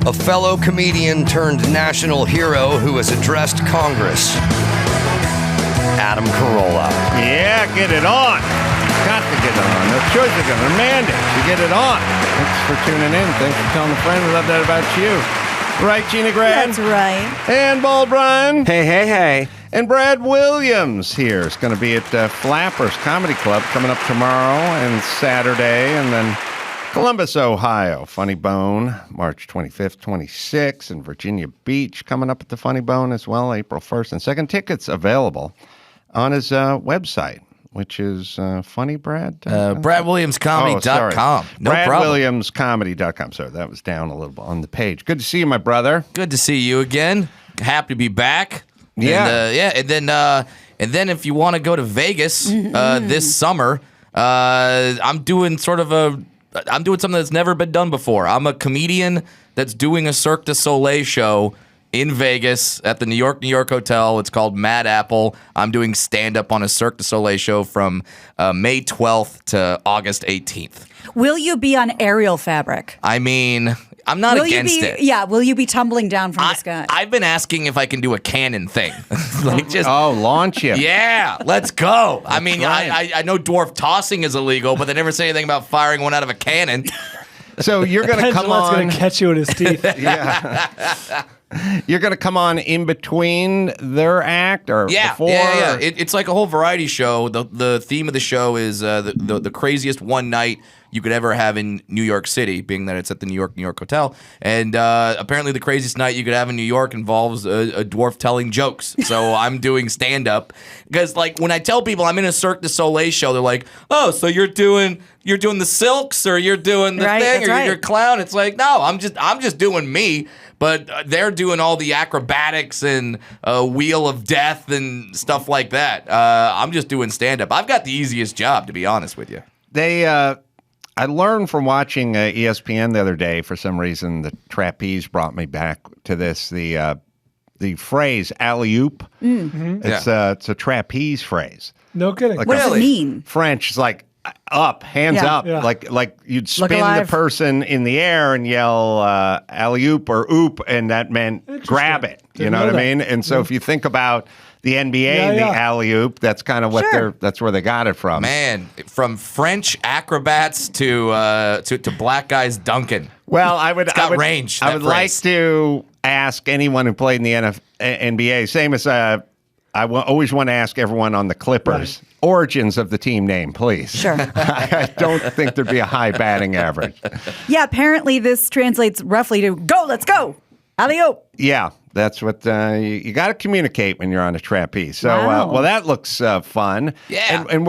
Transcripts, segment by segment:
a fellow comedian turned national hero who has addressed Congress, Adam Carolla. Yeah, get it on. Got to get it on. No choice, they're going to demand it. You get it on. Thanks for tuning in. Thanks for telling a friend. We love that about you. Right, Gina Grant? That's right. And Bald Brian. Hey, hey, hey. And Brad Williams here. It's going to be at Flappers Comedy Club coming up tomorrow and Saturday. And then Columbus, Ohio, Funny Bone, March 25th, 26th. And Virginia Beach coming up at the Funny Bone as well, April 1st and 2nd. Tickets available on his website, which is funny, Brad? BradWilliamsComedy.com. No problem. BradWilliamsComedy.com. Sorry, that was down a little bit on the page. Good to see you, my brother. Good to see you again. Happy to be back. Yeah. And then if you want to go to Vegas this summer, I'm doing something that's never been done before. I'm a comedian that's doing a Cirque du Soleil show in Vegas at the New York Hotel. It's called Mad Apple. I'm doing stand-up on a Cirque du Soleil show from May 12th to August 18th. Will you be on aerial fabric? I mean, I'm not against it. Yeah, will you be tumbling down from the sky? I've been asking if I can do a cannon thing. Launch you. Yeah, let's go. I mean, right. I know dwarf tossing is illegal, but they never say anything about firing one out of a cannon. So you're going to come on. going to catch you in his teeth. Yeah. You're going to come on in between their act or before? Yeah. It's like a whole variety show. The theme of the show is the craziest one night you could ever have in New York City, being that it's at the New York Hotel. And apparently the craziest night you could have in New York involves a dwarf telling jokes. So I'm doing stand-up. Because like when I tell people I'm in a Cirque du Soleil show, they're like, oh, so you're doing the silks or you're doing the thing or you're a clown. It's like, no, I'm just doing me. But they're doing all the acrobatics and Wheel of Death and stuff like that. I'm just doing stand-up. I've got the easiest job, to be honest with you. I learned from watching ESPN the other day, for some reason, the trapeze brought me back to this, the phrase alley-oop. Mm-hmm. It's a trapeze phrase. No kidding. What does it mean? French is like up, hands up, like you'd spin the person in the air and yell alley-oop or oop, and that meant grab it. You know what I mean? And so if you think about the NBA, the alley-oop, that's kind of what that's where they got it from. Man, from French acrobats to black guys dunking. Well, I would range. I would like to ask anyone who played in the NBA, same as always want to ask everyone on the Clippers. Right. Origins of the team name, please. Sure. I don't think there'd be a high batting average. Yeah, apparently this translates roughly to go, let's go. Alley-oop. Yeah, that's what you got to communicate when you're on a trapeze. So, well, that looks fun. Yeah. And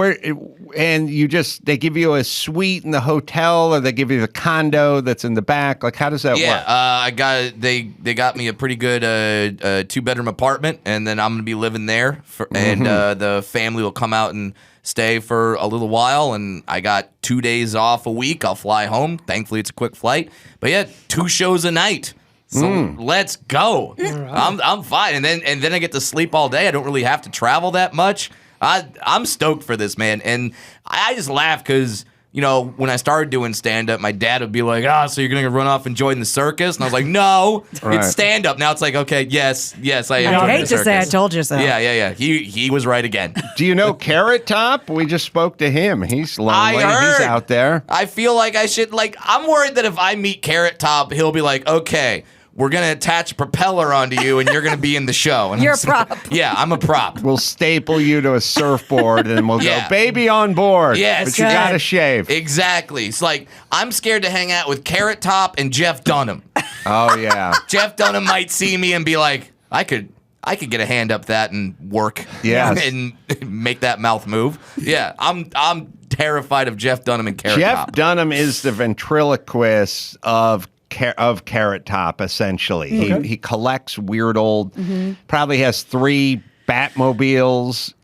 they give you a suite in the hotel, or they give you the condo that's in the back. Like, how does that work? They got me a pretty good 2-bedroom apartment, and then I'm gonna be living there. And the family will come out and stay for a little while, and I got 2 days off a week. I'll fly home. Thankfully, it's a quick flight. But yeah, 2 shows a night. So let's go. Right. I'm fine. And then I get to sleep all day. I don't really have to travel that much. I'm stoked for this, man. And I just laugh because, when I started doing stand-up, my dad would be like, so you're going to run off and join the circus? And I was like, no, it's stand-up. Now it's like, okay, yes, I am. I hate to say I told you so. Yeah. He was right again. Do you know Carrot Top? We just spoke to him. He's lonely. I heard. He's out there. I feel like I should, I'm worried that if I meet Carrot Top, he'll be like, okay, we're going to attach a propeller onto you, and you're going to be in the show. And you're a prop. Yeah, I'm a prop. We'll staple you to a surfboard, and we'll go, baby on board. Yes. But you got to shave. Exactly. It's like, I'm scared to hang out with Carrot Top and Jeff Dunham. Oh, yeah. Jeff Dunham might see me and be like, I could get a hand up that and work. Yes. And make that mouth move. Yeah, I'm terrified of Jeff Dunham and Carrot Top. Jeff Dunham is the ventriloquist of Carrot Top, essentially. Okay. He collects weird old, probably has 3 Batmobiles,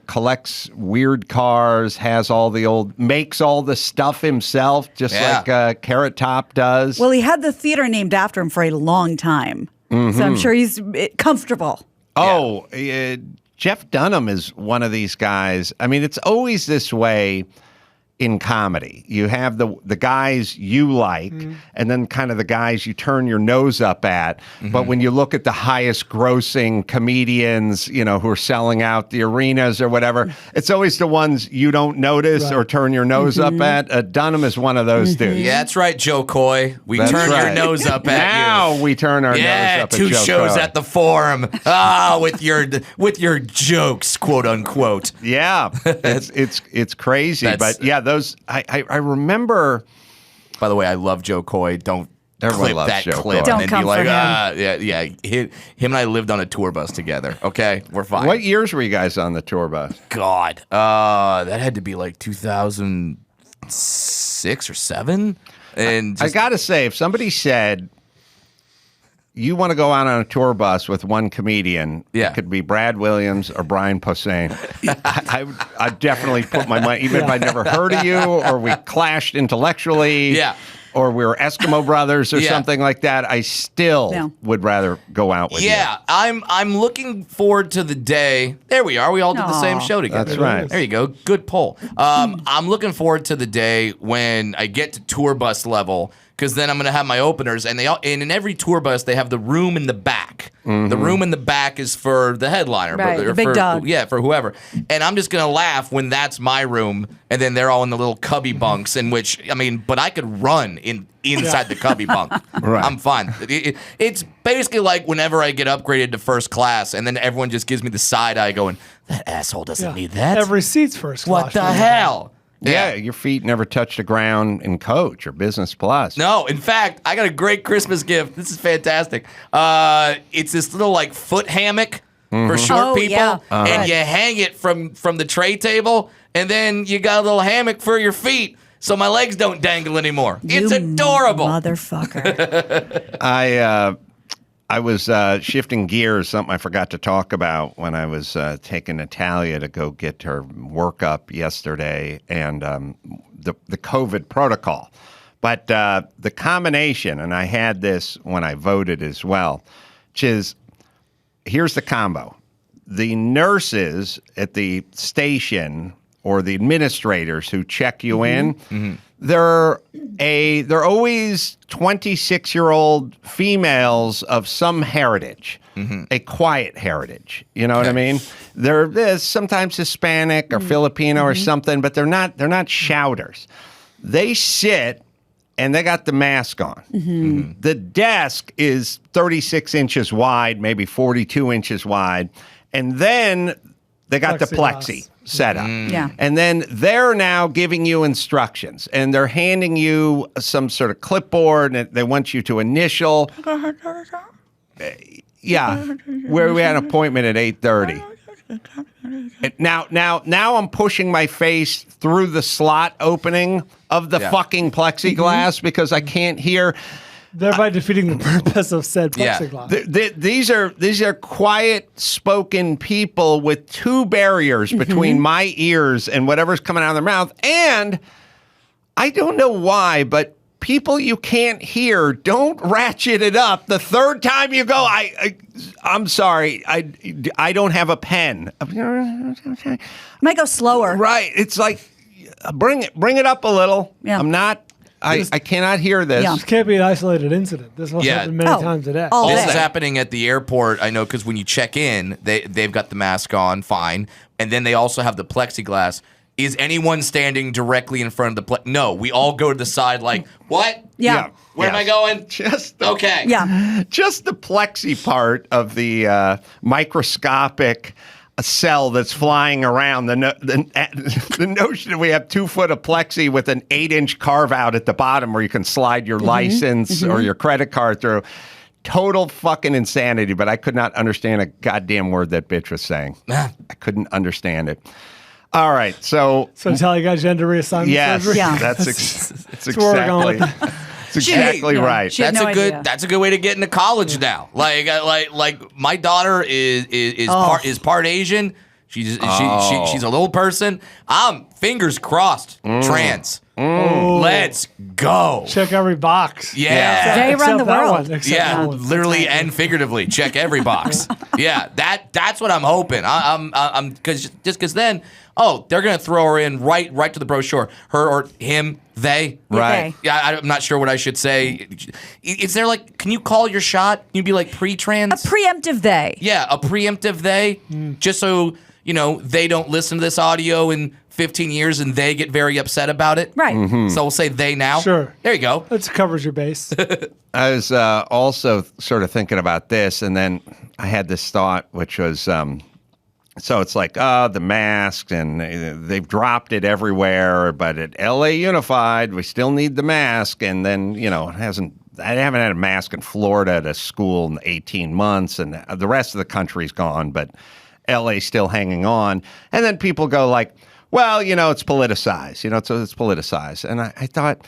collects weird cars, has all the makes all the stuff himself, just like Carrot Top does. Well, he had the theater named after him for a long time. So I'm sure he's comfortable. Oh, Jeff Dunham is one of these guys. I mean, it's always this way. in comedy. You have the guys you like, and then kind of the guys you turn your nose up at. But when you look at the highest grossing comedians, you know, who are selling out the arenas or whatever, it's always the ones you don't notice or turn your nose up at. Dunham is one of those dudes. Yeah, that's right, Joe Coy. We turn your nose up at you. Now we turn our nose up at Joe Coy. 2 shows at the Forum. With your jokes, quote unquote. Yeah, it's crazy. But yeah, those I remember. By the way, I love Joe Coy. Don't Everyone clip loves that Joe clip Coy. and Don't then come be like, for him. yeah. Him and I lived on a tour bus together. Okay, we're fine. What years were you guys on the tour bus? God, that had to be like 2006 or 7. And I gotta say, if somebody said you want to go out on a tour bus with one comedian, it could be Brad Williams or Brian Posehn. I'd definitely put my money, even if I'd never heard of you or we clashed intellectually. Yeah. Or we were Eskimo brothers or something like that, I still would rather go out with you. Yeah, I'm looking forward to the day. There we are. We all did the same show together. That's right. There you go. Good poll. I'm looking forward to the day when I get to tour bus level, because then I'm going to have my openers, and and in every tour bus they have the room in the back. The room in the back is for the headliner, Right, the big for, dog. Yeah, for whoever. And I'm just going to laugh when that's my room, and then they're all in the little cubby bunks. In which, I mean, but I could run inside the cubby bunk. Right. I'm fine. It's basically like whenever I get upgraded to first class, and then everyone just gives me the side eye, going, "That asshole doesn't need that. Every seat's first class. What the hell?" Yeah, your feet never touch the ground in Coach or Business Plus. No, in fact, I got a great Christmas gift. This is fantastic. It's this little like foot hammock for short people, and you hang it from the tray table, and then you got a little hammock for your feet, so my legs don't dangle anymore. It's adorable, motherfucker. I was shifting gears, something I forgot to talk about when I was taking Natalia to go get her workup yesterday, and the COVID protocol. But the combination, and I had this when I voted as well, which is, here's the combo. The nurses at the station or the administrators who check you in, they're always 26-year-old females of some heritage, a quiet heritage. You know what I mean? They're sometimes Hispanic or Filipino or something, but they're not shouters. They sit and they got the mask on. The desk is 36 inches wide, maybe 42 inches wide, and then they got the plexi set up. Yeah. And then they're now giving you instructions, and they're handing you some sort of clipboard, and they want you to initial. Yeah, where we had an appointment at 8:30. Now I'm pushing my face through the slot opening of the fucking plexiglass because I can't hear. Thereby defeating the purpose of said plexiglass. These are quiet spoken people with two barriers between my ears and whatever's coming out of their mouth. And I don't know why, but people you can't hear don't ratchet it up the third time you go. I'm sorry, I don't have a pen. Might go slower. Right? It's like bring it up a little. Yeah. I'm not. I cannot hear this. Yeah. This can't be an isolated incident. This will happen many times a day. This is happening at the airport, I know, because when you check in, they've got the mask on, fine. And then they also have the plexiglass. Is anyone standing directly in front of the No, we all go to the side like, what? Yeah. Where am I going? Okay. Yeah. Just the plexi part of the microscopic cell that's flying around. The notion that we have 2 foot of plexi with an 8-inch carve out at the bottom where you can slide your license or your credit card through. Total fucking insanity, but I could not understand a goddamn word that bitch was saying. I couldn't understand it. All right, so Natalia got gender reassignment surgery? Yeah. That's exactly right. That's a good way to get into college now. Like my daughter is part Asian. She's a little person. I'm fingers crossed trans. Let's go. Check every box. Yeah. They run the Except that world. one, except Yeah, that one. literally and figuratively, check every box. Yeah, that's what I'm hoping. I'm because then, they're gonna throw her in right to the brochure. Her or him, they. Right. Yeah, I'm not sure what I should say. Is there can you call your shot? Can you be like pre-trans? A preemptive they. Yeah, a preemptive they, just so they don't listen to this audio in 15 years and they get very upset about it. Right. So we'll say they now. Sure. There you go. That covers your base. I was also sort of thinking about this, and then I had this thought, which was, so it's like, the mask, and they've dropped it everywhere, but at LA Unified, we still need the mask, and then, I haven't had a mask in Florida at a school in 18 months, and the rest of the country's gone, but LA's still hanging on. And then people go like, well, it's politicized, it's politicized. And I thought,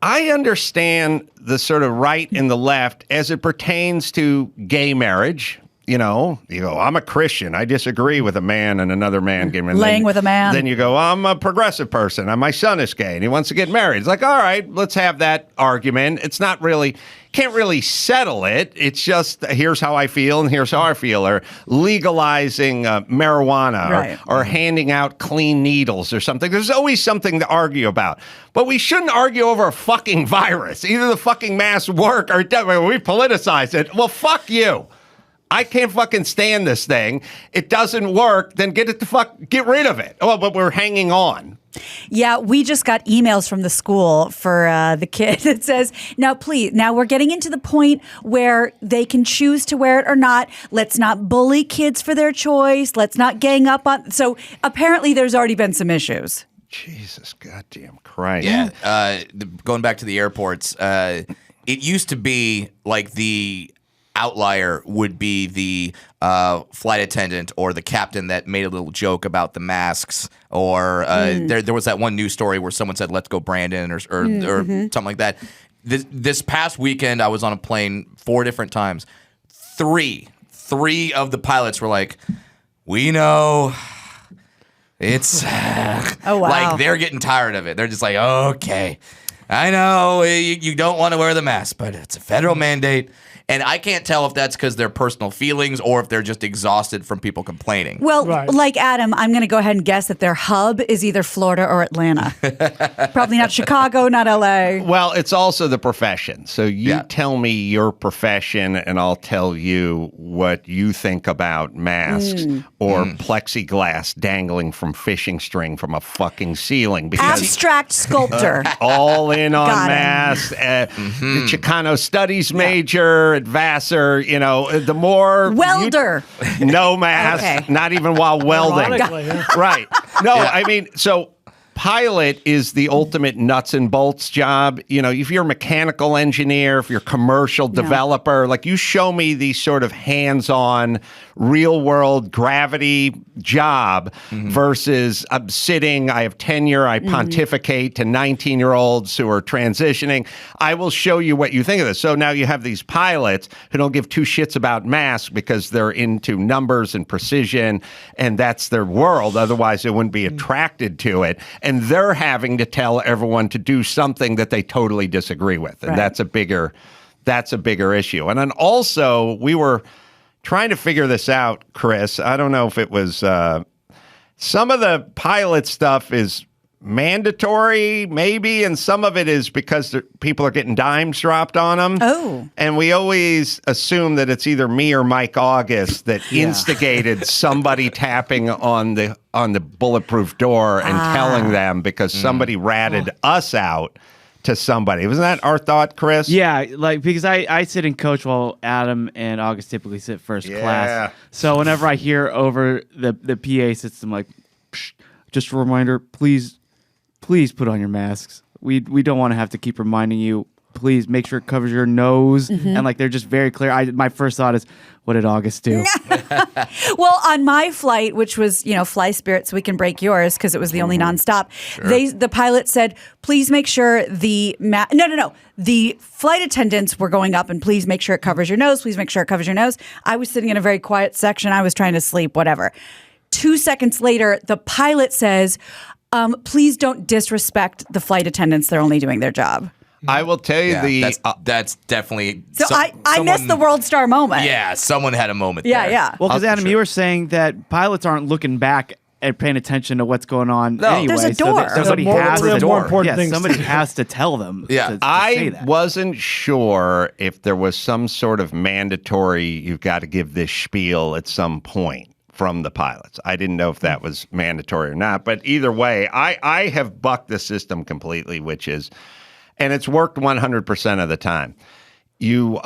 I understand the sort of right and the left as it pertains to gay marriage. You go, I'm a Christian. I disagree with a man and another man getting married. Laying with a man. Then you go, I'm a progressive person. And my son is gay and he wants to get married. It's like, all right, let's have that argument. It's not really, can't really settle it. It's just, here's how I feel and here's how I feel. Or legalizing marijuana, right, or handing out clean needles or something. There's always something to argue about. But we shouldn't argue over a fucking virus. Either the fucking masks work or we politicize it. Well, fuck you. I can't fucking stand this thing. It doesn't work. Then get rid of it. Oh, but we're hanging on. Yeah, we just got emails from the school for the kid that says, now we're getting into the point where they can choose to wear it or not. Let's not bully kids for their choice. Let's not gang up on. So apparently there's already been some issues. Jesus goddamn Christ. Yeah. Going back to the airports, it used to be like the outlier would be the flight attendant or the captain that made a little joke about the masks, or there was that one news story where someone said "Let's go Brandon" or something like that. This past weekend, I was on a plane 4 different times. Three of the pilots were like, "We know." It's oh, wow. Like they're getting tired of it. They're just like, okay, I know you don't want to wear the mask, but it's a federal mandate. And I can't tell if that's because they're personal feelings or if they're just exhausted from people complaining. Well, right, like Adam, I'm going to go ahead and guess that their hub is either Florida or Atlanta. Probably not Chicago, not LA. Well, it's also the profession. So you tell me your profession and I'll tell you what you think about masks or plexiglass dangling from fishing string from a fucking ceiling. Because Abstract sculptor. all in on Got masks. The Chicano studies major at Vassar, the more welder. No mask, Okay. not even while welding. Ironically, yeah. Right. No, I mean, so pilot is the ultimate nuts and bolts job. If you're a mechanical engineer, if you're a commercial developer, like you show me these sort of hands-on, real-world gravity job versus I'm sitting, I have tenure, I pontificate to 19-year-olds who are transitioning. I will show you what you think of this. So now you have these pilots who don't give 2 shits about masks because they're into numbers and precision, and that's their world. Otherwise, they wouldn't be attracted to it. And they're having to tell everyone to do something that they totally disagree with. And that's a bigger issue. And then also, we were trying to figure this out, Chris. I don't know if it was some of the pilot stuff is mandatory, maybe, and some of it is because people are getting dimes dropped on them. Oh. And we always assume that it's either me or Mike August that instigated somebody tapping on the bulletproof door and telling them because somebody ratted us out to somebody. Wasn't that our thought, Chris? Yeah, because I sit in coach while Adam and August typically sit first class. So whenever I hear over the PA system, like, psh, just a reminder, please put on your masks. We don't want to have to keep reminding you. Please make sure it covers your nose. And they're just very clear. My first thought is, what did August do? Well, on my flight, which was, fly Spirit so we can break yours because it was the only nonstop, the pilot said, please make sure the flight attendants were going up and please make sure it covers your nose. Please make sure it covers your nose. I was sitting in a very quiet section. I was trying to sleep, whatever. 2 seconds later, the pilot says, Please don't disrespect the flight attendants. They're only doing their job. I will tell you that's definitely. So I missed the World Star moment. Yeah, someone had a moment. Yeah, there. yeah. Well, because Adam, you were saying that pilots aren't looking back and paying attention to what's going on. No, anyway, there's a door. So somebody has There are to. more important things. Somebody has to tell them. Yeah. to say I that. wasn't sure if there was some sort of mandatory, you've got to give this spiel at some point from the pilots. I didn't know if that was mandatory or not. But either way, I have bucked the system completely, which is, and it's worked 100% of the time. You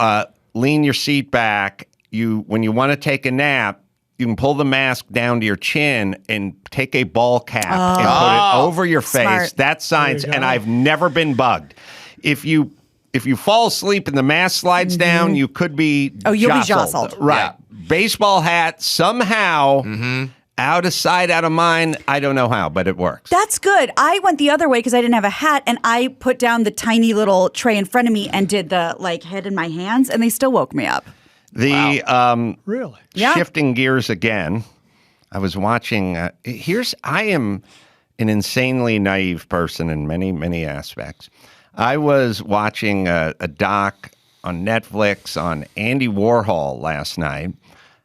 lean your seat back. When you want to take a nap, you can pull the mask down to your chin and take a ball cap and put it over your face. Smart. That's science, and I've never been bugged. If you fall asleep and the mask slides down, you could be you'll be jostled. Right. Yeah. Baseball hat, somehow, out of sight, out of mind. I don't know how, but it works. That's good. I went the other way because I didn't have a hat, and I put down the tiny little tray in front of me and did the head in my hands, and they still woke me up. Really? Yeah. Shifting gears again, I was watching. I am an insanely naive person in many, many aspects. I was watching a doc on Netflix on Andy Warhol last night.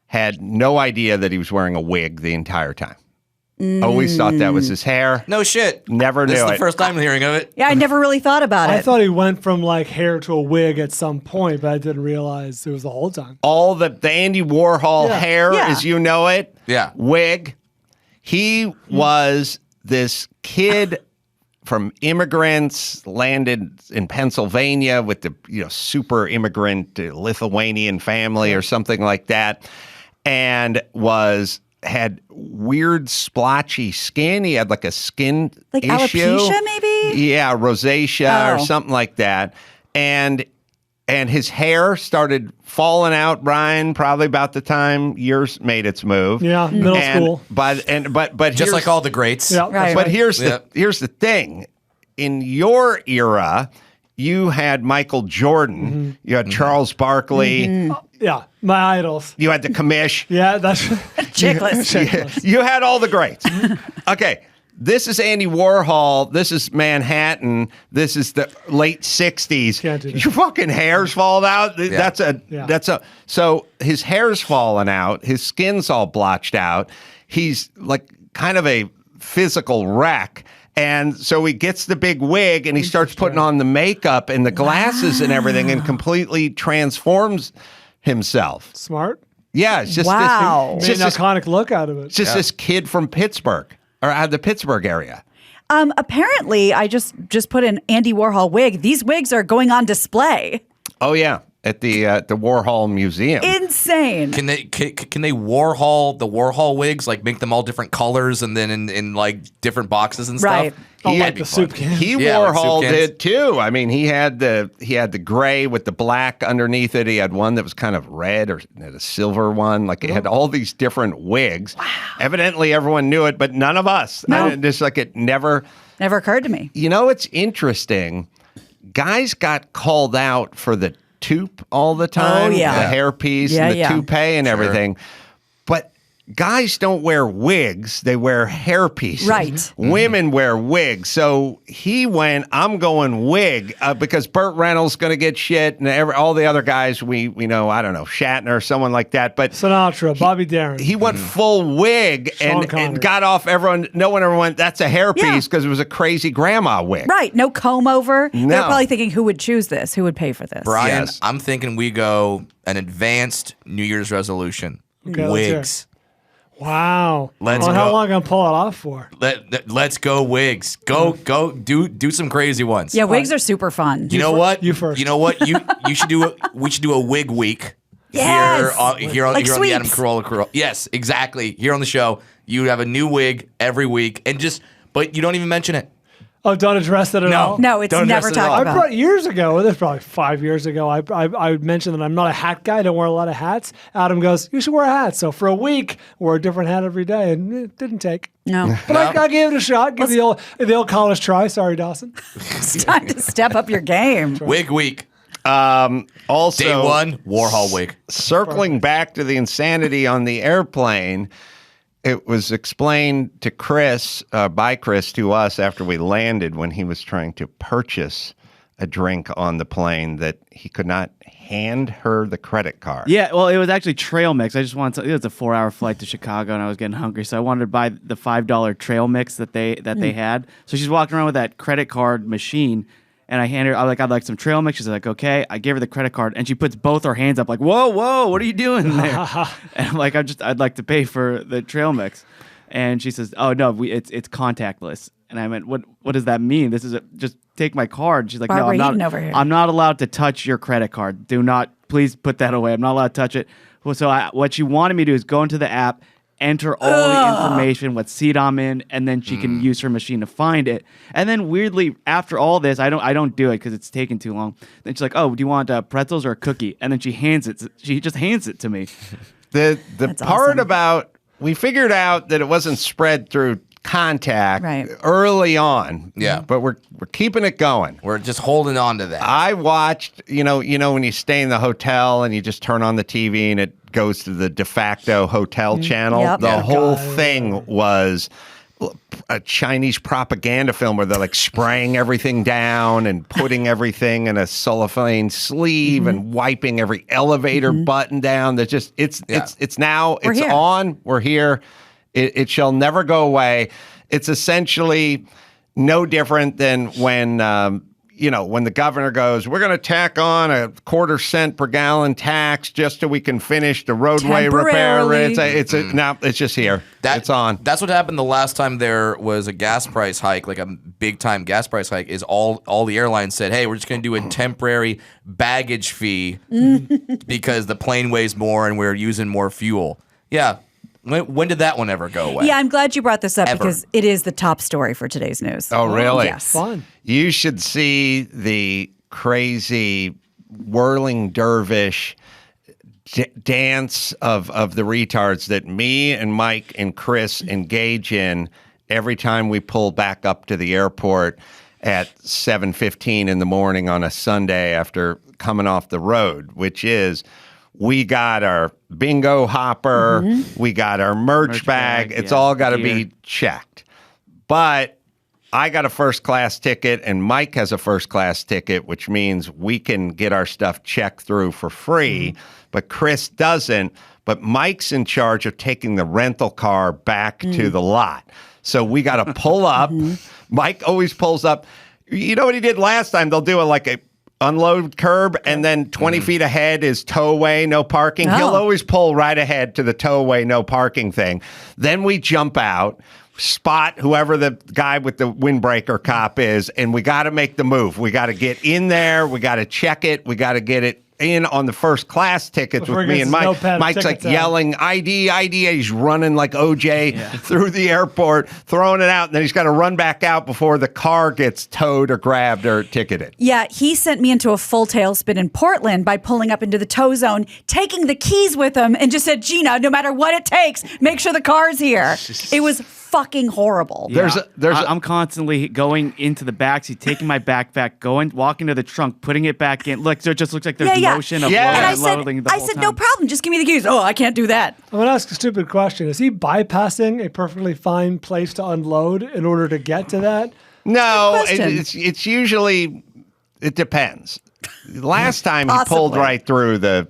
Had no idea that he was wearing a wig the entire time. Always thought that was his hair. No shit. Never knew This is it. the first time hearing of it. Yeah, I never really thought about it. I thought he went from hair to a wig at some point, but I didn't realize it was the whole time. All the Andy Warhol hair, Yeah. as you know it. Yeah. Wig. He was this kid from immigrants, landed in Pennsylvania with the super immigrant Lithuanian family or something like that, and had weird splotchy skin. He had a skin Like issue. alopecia, maybe? Yeah, rosacea or Oh. something like that. And his hair started falling out, Brian, probably about the time yours made its move. Yeah, middle school. But Just here's- like all the greats. Yeah, Right. but here's Yeah. the thing. In your era, you had Michael Jordan, you had Charles Barkley, Yeah, my idols. you had the commish. Yeah, that's Chickless. You had all the greats. Okay. This is Andy Warhol. This is Manhattan. This is the late 60s. Can't do that. Your fucking hair's falling out. So his hair's falling out. His skin's all blotched out. He's kind of a physical wreck. And so he gets the big wig and he starts putting on the makeup and the glasses and everything and completely transforms himself. smart. Yeah, it's just Wow. this. Made It's an just this, iconic look out of it. it's just this kid from Pittsburgh or out of the Pittsburgh area. Apparently, I just put in Andy Warhol wig. These wigs are going on display. Oh yeah, at the Warhol Museum. Insane. Can they Warhol the Warhol wigs, make them all different colors and then in different boxes and stuff? Right. Oh, He like had- the soup can. He Yeah, like Warhol soup cans. did too. I mean, he had the gray with the black underneath it. He had one that was kind of red or had a silver one. It had all these different wigs. Wow. Evidently, everyone knew it, but none of us. No. It never. Never occurred to me. It's interesting. Guys got called out for the toupee all the time. Oh, yeah. The hairpiece Yeah, and the yeah. toupee and everything. But guys don't wear wigs, they wear hairpieces. Right. Women wear wigs. So he went, I'm going wig because Burt Reynolds going to get shit and all the other guys we know, I don't know, Shatner or someone like that. But Sinatra, Bobby Darin. he went full wig Sean and Connery. got off everyone. No one ever went, that's a hairpiece Yeah. because it was a crazy grandma wig. Right. No comb over. No. They're probably thinking, who would choose this? Who would pay for this? Brian, Yes. I'm thinking we go an advanced New Year's resolution. Okay, let's hear Wigs. Wow. Let's How go. long am I gonna pull it off for? Let's go wigs. Go do some crazy ones. Yeah, wigs are super fun. You know what? You first. You know what? You should do we should do a wig week. Yes. Here on Like the Adam sweeps. Carolla. Yes, exactly. Here on the show, you have a new wig every week but you don't even mention it. Oh, don't address it at all? No, it's Don't never address it at all. talked I about. brought years ago, this probably 5 years ago, I mentioned that I'm not a hat guy. I don't wear a lot of hats. Adam goes, you should wear a hat. So for a week, wore a different hat every day, and it didn't take. No. But I gave it a shot. Give the old college try. Sorry, Dawson. It's time to step up your game. Wig week. Also, Day one, Warhol wig. circling back to the insanity on the airplane, it was explained to Chris, by Chris to us after we landed when he was trying to purchase a drink on the plane that he could not hand her the credit card. Yeah, well, it was actually trail mix. I just wanted it was a 4-hour flight to Chicago, and I was getting hungry, so I wanted to buy the $5 trail mix that they had. So she's walking around with that credit card machine, and I hand her, I'm like, I'd like some trail mix. She's like, okay. I give her the credit card, and she puts both her hands up, like, whoa, what are you doing there? And I'm like, I'd like to pay for the trail mix. And she says, oh no, it's contactless. And I went, what does that mean? This is just take my card. She's like, Barbara no, Eden over here. I'm not allowed to touch your credit card. Do not, please put that away. I'm not allowed to touch it. Well, so what she wanted me to do is go into the app, enter all the information, what seat I'm in, and then she can use her machine to find it. And then weirdly, after all this, I don't do it because it's taking too long. Then she's like, oh, do you want pretzels or a cookie? And then she just hands it to me. The That's part awesome. about, we figured out that it wasn't spread through contact early on. Yeah. But we're keeping it going. We're just holding on to that. I watched, you know when you stay in the hotel and you just turn on the TV and it goes to the de facto hotel channel. Yep. The whole thing was a Chinese propaganda film where they're like spraying everything down and putting everything in a cellophane sleeve and wiping every elevator button down. They're just it's now We're here. on. We're here. It shall never go away. It's essentially no different than when when the governor goes, we're going to tack on a 1/4 cent per gallon tax just so we can finish the roadway repair. Temporarily. It's just here. It's on. That's what happened the last time there was a gas price hike, like a big time gas price hike. Is all the airlines said, hey, we're just going to do a temporary baggage fee because the plane weighs more and we're using more fuel. Yeah. When did that one ever go away? Yeah, I'm glad you brought this up Ever. because it is the top story for today's news. Oh, really? Yes. Fun. You should see the crazy whirling dervish dance of the retards that me and Mike and Chris engage in every time we pull back up to the airport at 7:15 in the morning on a Sunday after coming off the road, which is we got our bingo hopper, we got our merch bag. It's all got to be checked. But I got a first class ticket and Mike has a first class ticket, which means we can get our stuff checked through for free, but Chris doesn't. But Mike's in charge of taking the rental car back to the lot. So we got to pull up. Mike always pulls up. You know what he did last time? They'll do like a unload curb, and then 20 feet ahead is towaway, no parking. Oh. He'll always pull right ahead to the towaway, no parking thing. Then we jump out, spot whoever the guy with the windbreaker cop is, and we got to make the move. We got to get in there. We got to check it. We got to get it in on the first class tickets Before with he me gets and his Mike. notepad, Mike's like tickets out. yelling, ID. He's running like OJ through the airport, throwing it out, and then he's got to run back out before the car gets towed or grabbed or ticketed. Yeah, he sent me into a full tailspin in Portland by pulling up into the tow zone, taking the keys with him, and just said, Gina, no matter what it takes, make sure the car's here. It was fucking horrible. I'm constantly going into the backseat, taking my backpack, walking to the trunk, putting it back in. Look, so it just looks like there's motion of And loading the I whole said, time. no problem, just give me the keys. Oh, I can't do that. I'm going to ask a stupid question. Is he bypassing a perfectly fine place to unload in order to get to that? No, Good question. it's usually, it depends. Last time he pulled Possibly. right through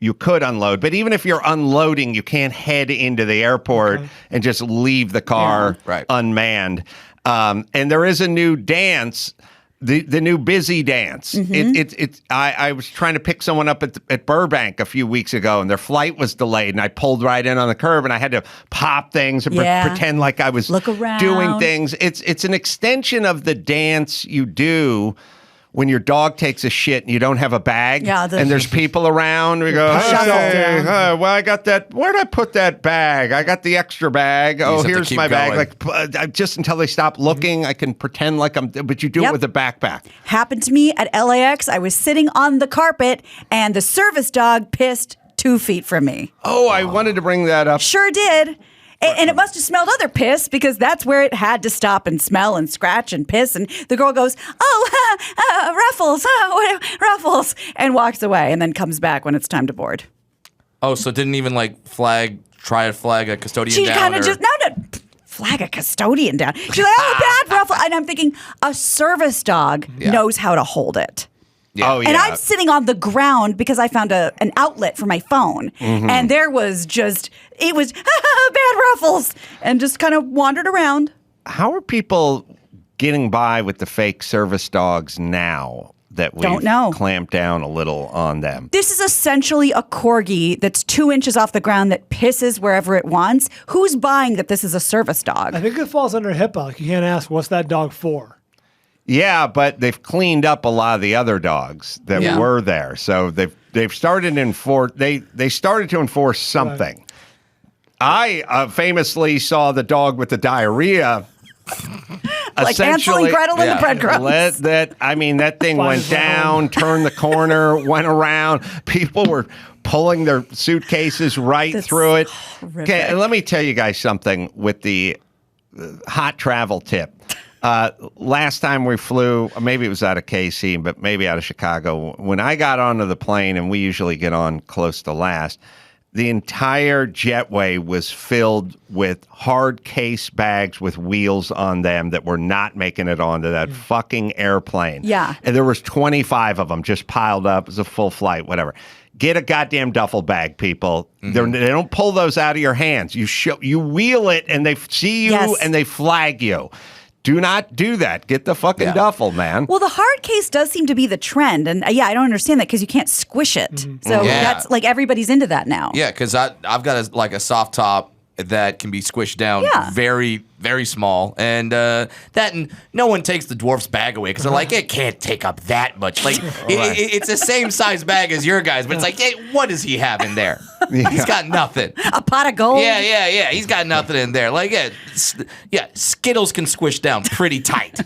you could unload, but even if you're unloading, you can't head into the airport and just leave the car unmanned. And there is a new dance, the new busy dance. I was trying to pick someone up at Burbank a few weeks ago, and their flight was delayed, and I pulled right in on the curb, and I had to pop things and pretend like I was Look around. doing things. It's an extension of the dance you do when your dog takes a shit and you don't have a bag, and there's people around. We go, hey, well, I got that. Where'd I put that bag? I got the extra bag. Oh, just have to here's keep my bag. going. Like just until they stop looking, I can pretend like I'm. But you do it with a backpack. Happened to me at LAX. I was sitting on the carpet, and the service dog pissed 2 feet from me. Oh, I wanted to bring that up. Sure did. And it must have smelled other piss because that's where it had to stop and smell and scratch and piss. And the girl goes, Ruffles, Ruffles, and walks away and then comes back when it's time to board. Oh, so it didn't even like flag try to flag a custodian She down? kind of or- just no flag a custodian down. She's like, oh, bad ruffle, and I'm thinking a service dog knows how to hold it. Yeah. Oh, yeah. And I'm sitting on the ground because I found an outlet for my phone. And there was it was bad ruffles and just kind of wandered around. How are people getting by with the fake service dogs now that we've Don't know. clamped down a little on them? This is essentially a corgi that's 2 inches off the ground that pisses wherever it wants. Who's buying that this is a service dog? I think it falls under HIPAA. Like, you can't ask, what's that dog for? Yeah, but they've cleaned up a lot of the other dogs that Yeah. were there. So they've started to enforce they started to enforce something. I famously saw the dog with the diarrhea. Like Hansel and Gretel in the breadcrumbs. That thing Fine went as well. down, turned the corner, went around. People were pulling their suitcases right That's through it. horrific. Okay, let me tell you guys something with the hot travel tip. Last time we flew, maybe it was out of KC, but maybe out of Chicago. When I got onto the plane, and we usually get on close to last, the entire jetway was filled with hard case bags with wheels on them that were not making it onto that fucking airplane. Yeah. And there was 25 of them just piled up. It was a full flight, whatever. Get a goddamn duffel bag, people. They don't pull those out of your hands. You wheel it, and they see you, Yes. and they flag you. Do not do that. Get the fucking duffel, man. Well, the hard case does seem to be the trend. And I don't understand that because you can't squish it. So Yeah. that's like everybody's into that now. Yeah, because I've got a soft top that can be squished down Yeah. very, very small. And and no one takes the dwarf's bag away because they're like, it can't take up that much. Like, it's the same size bag as your guys, but it's like, hey, what does he have in there? He's got nothing. A pot of gold. Yeah. He's got nothing in there. Like, Skittles can squish down pretty tight.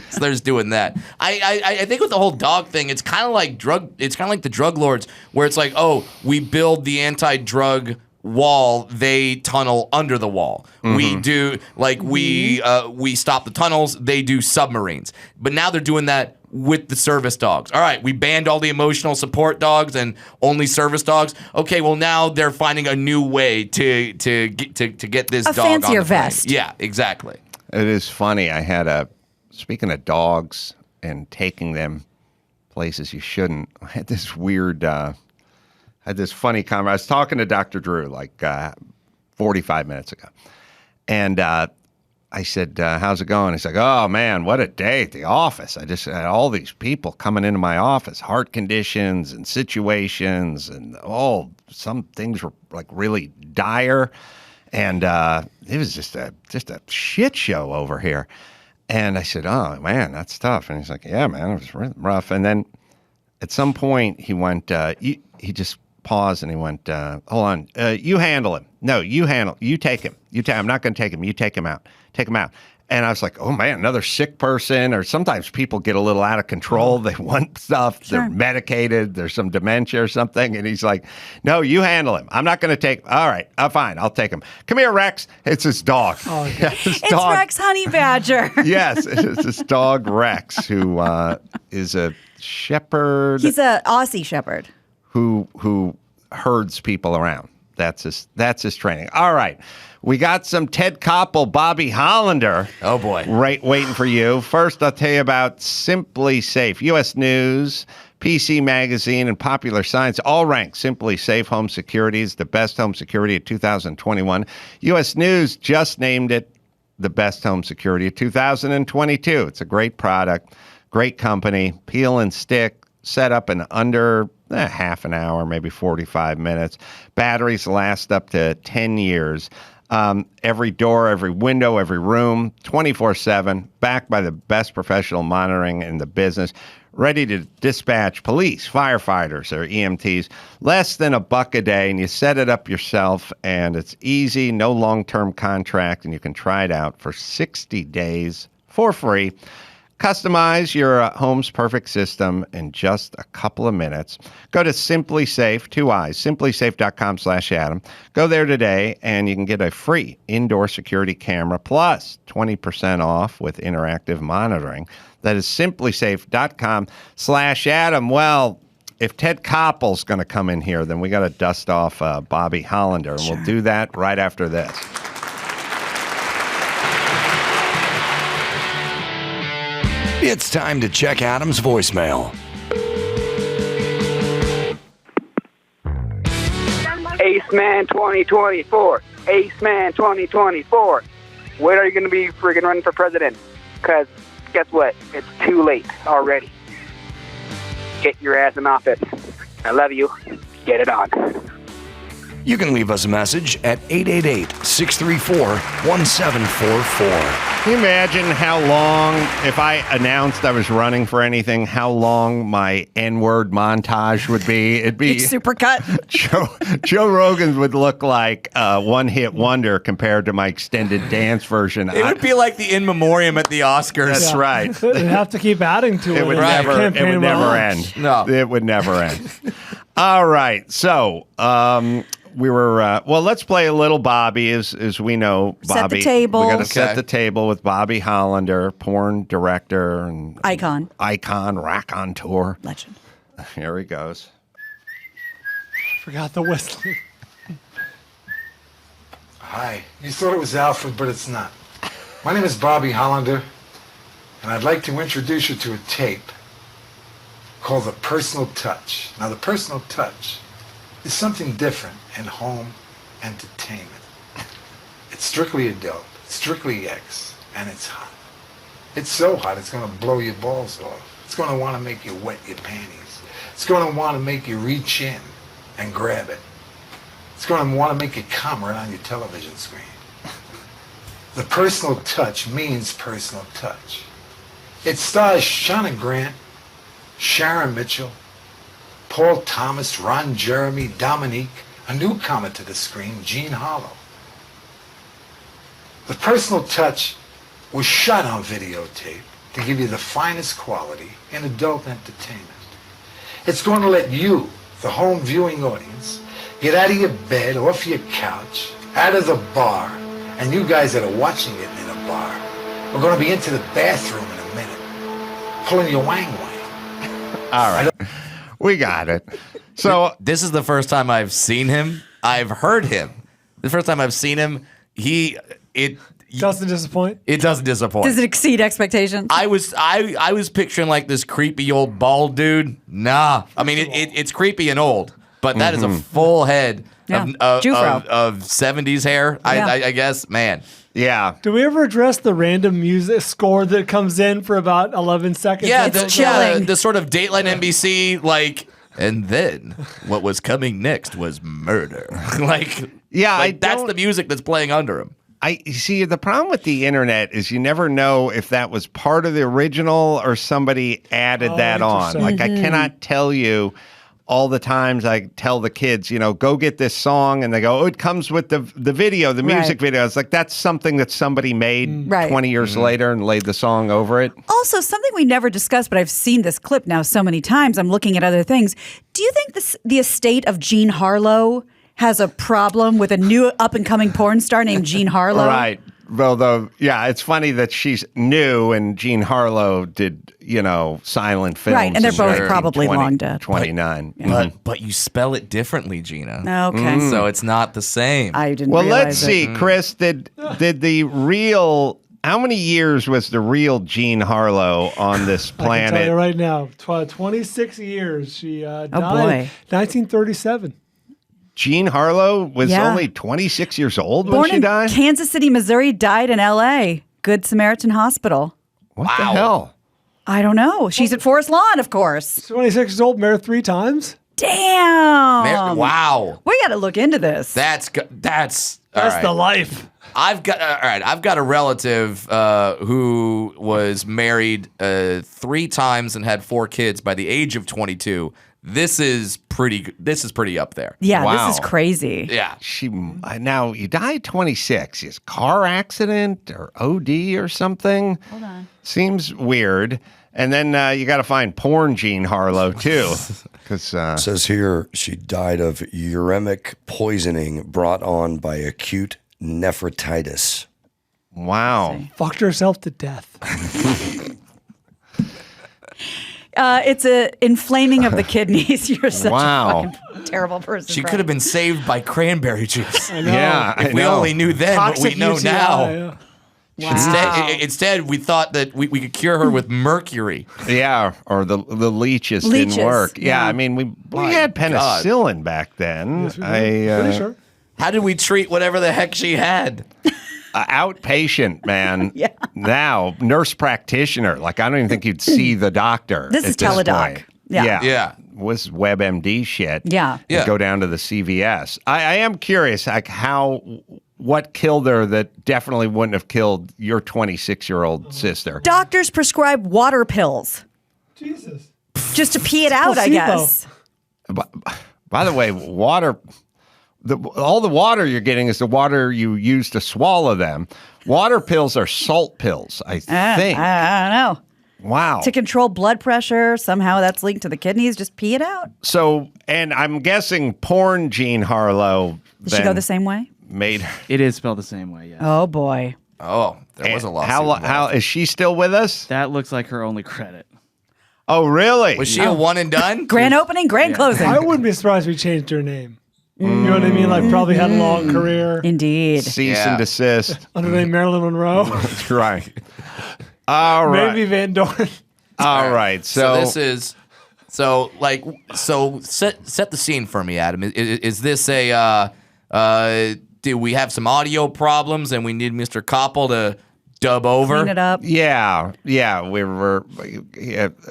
So they're just doing that. I think with the whole dog thing, it's kind of like the drug lords, where it's like, oh, we build the anti-drug wall, they tunnel under the wall. We do we stop the tunnels, they do submarines. But now they're doing that with the service dogs. All right, we banned all the emotional support dogs and only service dogs. Okay, well now they're finding a new way to get this A dog on fancier the plane. vest. Yeah, exactly. It is funny. Speaking of dogs and taking them places you shouldn't, I had this weird, funny conversation. I was talking to Dr. Drew like 45 minutes ago. And I said, how's it going? He's like, oh, man, what a day at the office. I just had all these people coming into my office, heart conditions and situations, and some things were like really dire. And it was just a shit show over here. And I said, oh, man, that's tough. And he's like, yeah, man, it was really rough. And then at some point he went, he just paused and he went, hold on, you handle him. No, you take him. I'm not going to take him. You take him out. Take him out. And I was like, oh, man, another sick person. Or sometimes people get a little out of control. They want stuff. Sure. They're medicated. There's some dementia or something. And he's like, no, you handle him. I'm not going to take. All right, fine. I'll take him. Come here, Rex. It's his dog. Oh, okay. It's Rex Honey Badger. Yes, it's this dog, Rex, who is a shepherd. He's a Aussie shepherd. who herds people around. That's his training. All right. We got some Ted Koppel, Bobby Hollander. Oh, boy. Right, waiting for you. First, I'll tell you about Simply Safe. U.S. News, PC Magazine, and Popular Science all rank Simply Safe Home Security as the best home security of 2021. U.S. News just named it the best home security of 2022. It's a great product, great company, peel and stick, set up in under half an hour, maybe 45 minutes. Batteries last up to 10 years. Every door, every window, every room, 24/7, backed by the best professional monitoring in the business, ready to dispatch police, firefighters, or EMTs, less than $1 a day, and you set it up yourself, and it's easy, no long-term contract, and you can try it out for 60 days for free. Customize your home's perfect system in just a couple of minutes. Go to Simply Safe, 2 I's, simplysafe.com/Adam. Go there today, and you can get a free indoor security camera plus 20% off with interactive monitoring. That is simplysafe.com/Adam. Well, if Ted Koppel's going to come in here, then we got to dust off Bobby Hollander, and we'll do that right after this. It's time to check Adam's voicemail. Ace Man 2024. Ace Man 2024. When are you going to be friggin' running for president? Because guess what? It's too late already. Get your ass in office. I love you. Get it on. You can leave us a message at 888-634-1744. Can you imagine how long, if I announced I was running for anything, how long my N-word montage would be? It'd be Each supercut. Joe Rogan would look like a one-hit wonder compared to my extended dance version. It would be like the in memoriam at the Oscars. That's right. They have to keep adding to it. It would Right. never. It Campaign would never launch. end. No. It would never end. All right. So we were. Well, let's play a little Bobby, as we know. Set the Bobby. table. We got to Okay. set the table with Bobby Hollander, porn director and Icon. raconteur. Legend. Here he goes. Forgot the whistling. Hi. You thought it was Alfred, but it's not. My name is Bobby Hollander, and I'd like to introduce you to a tape called The Personal Touch. Now, The Personal Touch is something different in home entertainment. It's strictly adult, strictly X, and it's hot. It's so hot, it's going to blow your balls off. It's going to want to make you wet your panties. It's going to want to make you reach in and grab it. It's going to want to make you come right on your television screen. The Personal Touch means personal touch. It stars Shauna Grant, Sharon Mitchell, Paul Thomas, Ron Jeremy, Dominique, a newcomer to the screen, Jean Harlow. The Personal Touch was shot on videotape to give you the finest quality in adult entertainment. It's going to let you, the home viewing audience, get out of your bed, off your couch, out of the bar, and you guys that are watching it in a bar are going to be into the bathroom in a minute, pulling your wang-wang. All right. We got it. So This is the first time I've seen him. I've heard him. The first time I've seen him, it Doesn't disappoint. doesn't disappoint. Does it exceed expectations? I was picturing like this creepy old bald dude. Nah, I mean it's creepy and old, but that is a full head Yeah. of Jufro. 70s hair. Yeah. I guess, man. yeah. Do we ever address the random music score that comes in for about 11 seconds? Yeah, It's chilling. the sort of Dateline NBC like, and then what was coming next was murder. Yeah, that's the music that's playing under him. I see the problem with the internet is you never know if that was part of the original or somebody added that on. interesting. Like I cannot tell you all the times I tell the kids, go get this song, and they go, "Oh, it comes with the video, the music Right. video." It's like that's something that somebody made Right. 20 years later and laid the song over it. Also, something we never discussed, but I've seen this clip now so many times. I'm looking at other things. Do you think the estate of Jean Harlow has a problem with a new up-and-coming porn star named Jean Harlow? Right. Well, it's funny that she's new and Jean Harlow did, silent films. Right, and they're both in probably long dead. 29. But you spell it differently, Gina. Okay. So it's not the same. I didn't Well, realize let's see, Chris, did the real, how many years was the real Jean Harlow on this I can tell you planet? right now, 26 years. She died Oh, boy. 1937. Jean Harlow was Yeah. only 26 years old when Born she in died? Kansas City, Missouri, died in L.A. Good Samaritan Hospital. What the hell? I don't know. She's at Forest Lawn, of course. 26 years old, married 3 times. Damn. Wow. We got to look into this. That's all That's right. the life. I've got all right. I've got a relative who was married 3 times and had 4 kids by the age of 22. This is pretty up there. Yeah, Wow. this is crazy. Yeah. Now, you died 26. Is car accident or OD or something? Hold on. Seems weird. And then you got to find porn Jean Harlow, too. Because Says here she died of uremic poisoning brought on by acute nephritis. wow. Fucked herself to death. It's a inflaming of the kidneys. You're such Wow. a fucking terrible person. She Frank. could have been saved by cranberry juice. Yeah, If we only knew then what we Toxic know UTI, now. yeah. Instead, we thought that we could cure her with mercury. Yeah, or the leeches Leeches, didn't work. Yeah, yeah. I mean, we My had God. penicillin back then. Yes, we did. Pretty sure. How did we treat whatever the heck she had? Outpatient, man. Yeah. Now, nurse practitioner. Like, I don't even think you'd see the doctor. This at is teledoc. point. Yeah. Yeah. Was WebMD shit. Yeah. Yeah. Go down to the CVS. I am curious, like, what killed her that definitely wouldn't have killed your 26-year-old sister. Doctors prescribe water pills Jesus. just to pee it out, I placebo. guess. By the way, water. All the water you're getting is the water you use to swallow them. Water pills are salt pills, I think. I don't know. Wow. To control blood pressure, somehow that's linked to the kidneys. Just pee it out. So, and I'm guessing porn Jean Harlow. Did she go the same way? Made. It is spelled the same way, yeah. Oh boy. Oh, there was a lawsuit. How involved. is she still with us? That looks like her only credit. Oh, really? Was she a one and done? Grand opening, grand closing. I wouldn't be surprised if we changed her name. You know what I mean? Like, probably had a long career Indeed. Cease Yeah. and desist. under the name Marilyn Monroe. That's right. All right. Maybe Van Dorn. All right. So this is set the scene for me, Adam. Is this a do we have some audio problems and we need Mr. Koppel to dub over? Clean it up. Yeah.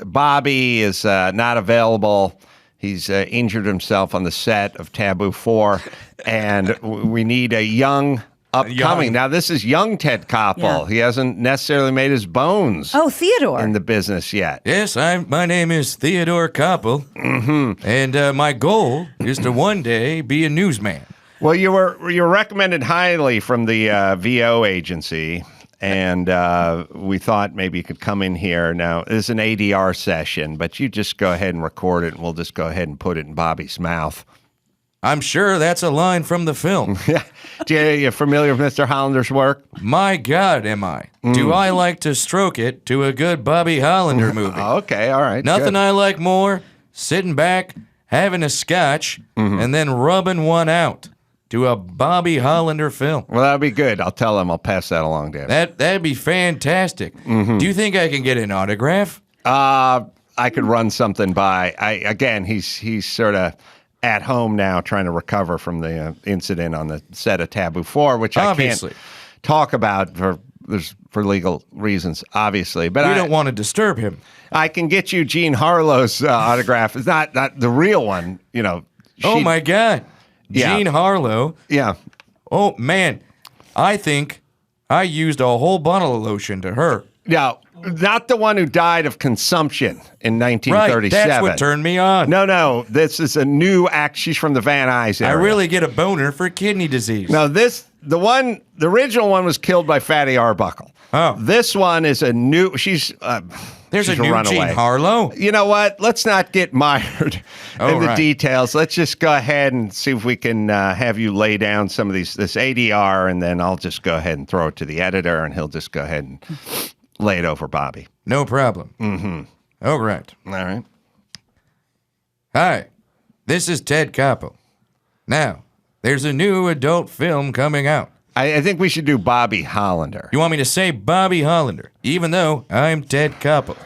Bobby is not available. He's injured himself on the set of Taboo 4, and we need a young upcoming. Now, this is young Ted Koppel. Yeah. He hasn't necessarily made his bones Oh, Theodore. in the business yet. Yes, my name is Theodore Koppel, and my goal is to one day be a newsman. Well, you were recommended highly from the VO agency, and we thought maybe you could come in here. Now, this is an ADR session, but you just go ahead and record it, and we'll just go ahead and put it in Bobby's mouth. I'm sure that's a line from the film. Yeah. You familiar with Mr. Hollander's work? My God, am I? Do I like to stroke it to a good Bobby Hollander movie? Okay, all right. Nothing good. I like more, sitting back, having a scotch, and then rubbing one out to a Bobby Hollander film. Well, that'll be good. I'll tell him. I'll pass that along to him. That'd be fantastic. Do you think I can get an autograph? I could run something by. He's sort of at home now, trying to recover from the incident on the set of Taboo 4, which Obviously. I can't talk about for legal reasons, obviously. But We don't want to disturb him. I can get you Jean Harlow's autograph. It's not the real one, you know. Oh my God, Yeah. Jean Harlow. Yeah. Oh man, I think I used a whole bottle of lotion to her. Yeah. Not the one who died of consumption in 1937. Right, that's what turned me on. No. This is a new act. She's from the Van Nuys I area. really get a boner for kidney disease. No, the original one was killed by Fatty Arbuckle. Oh. This one is a new. There's she's a new runaway. Jean Harlow. You know what? Let's not get mired in the right. details. Let's just go ahead and see if we can have you lay down some of this ADR, and then I'll just go ahead and throw it to the editor, and he'll just go ahead and lay it over Bobby. No problem. All right. All right. Hi, this is Ted Koppel. Now, there's a new adult film coming out. I think we should do Bobby Hollander. You want me to say Bobby Hollander, even though I'm Ted Koppel?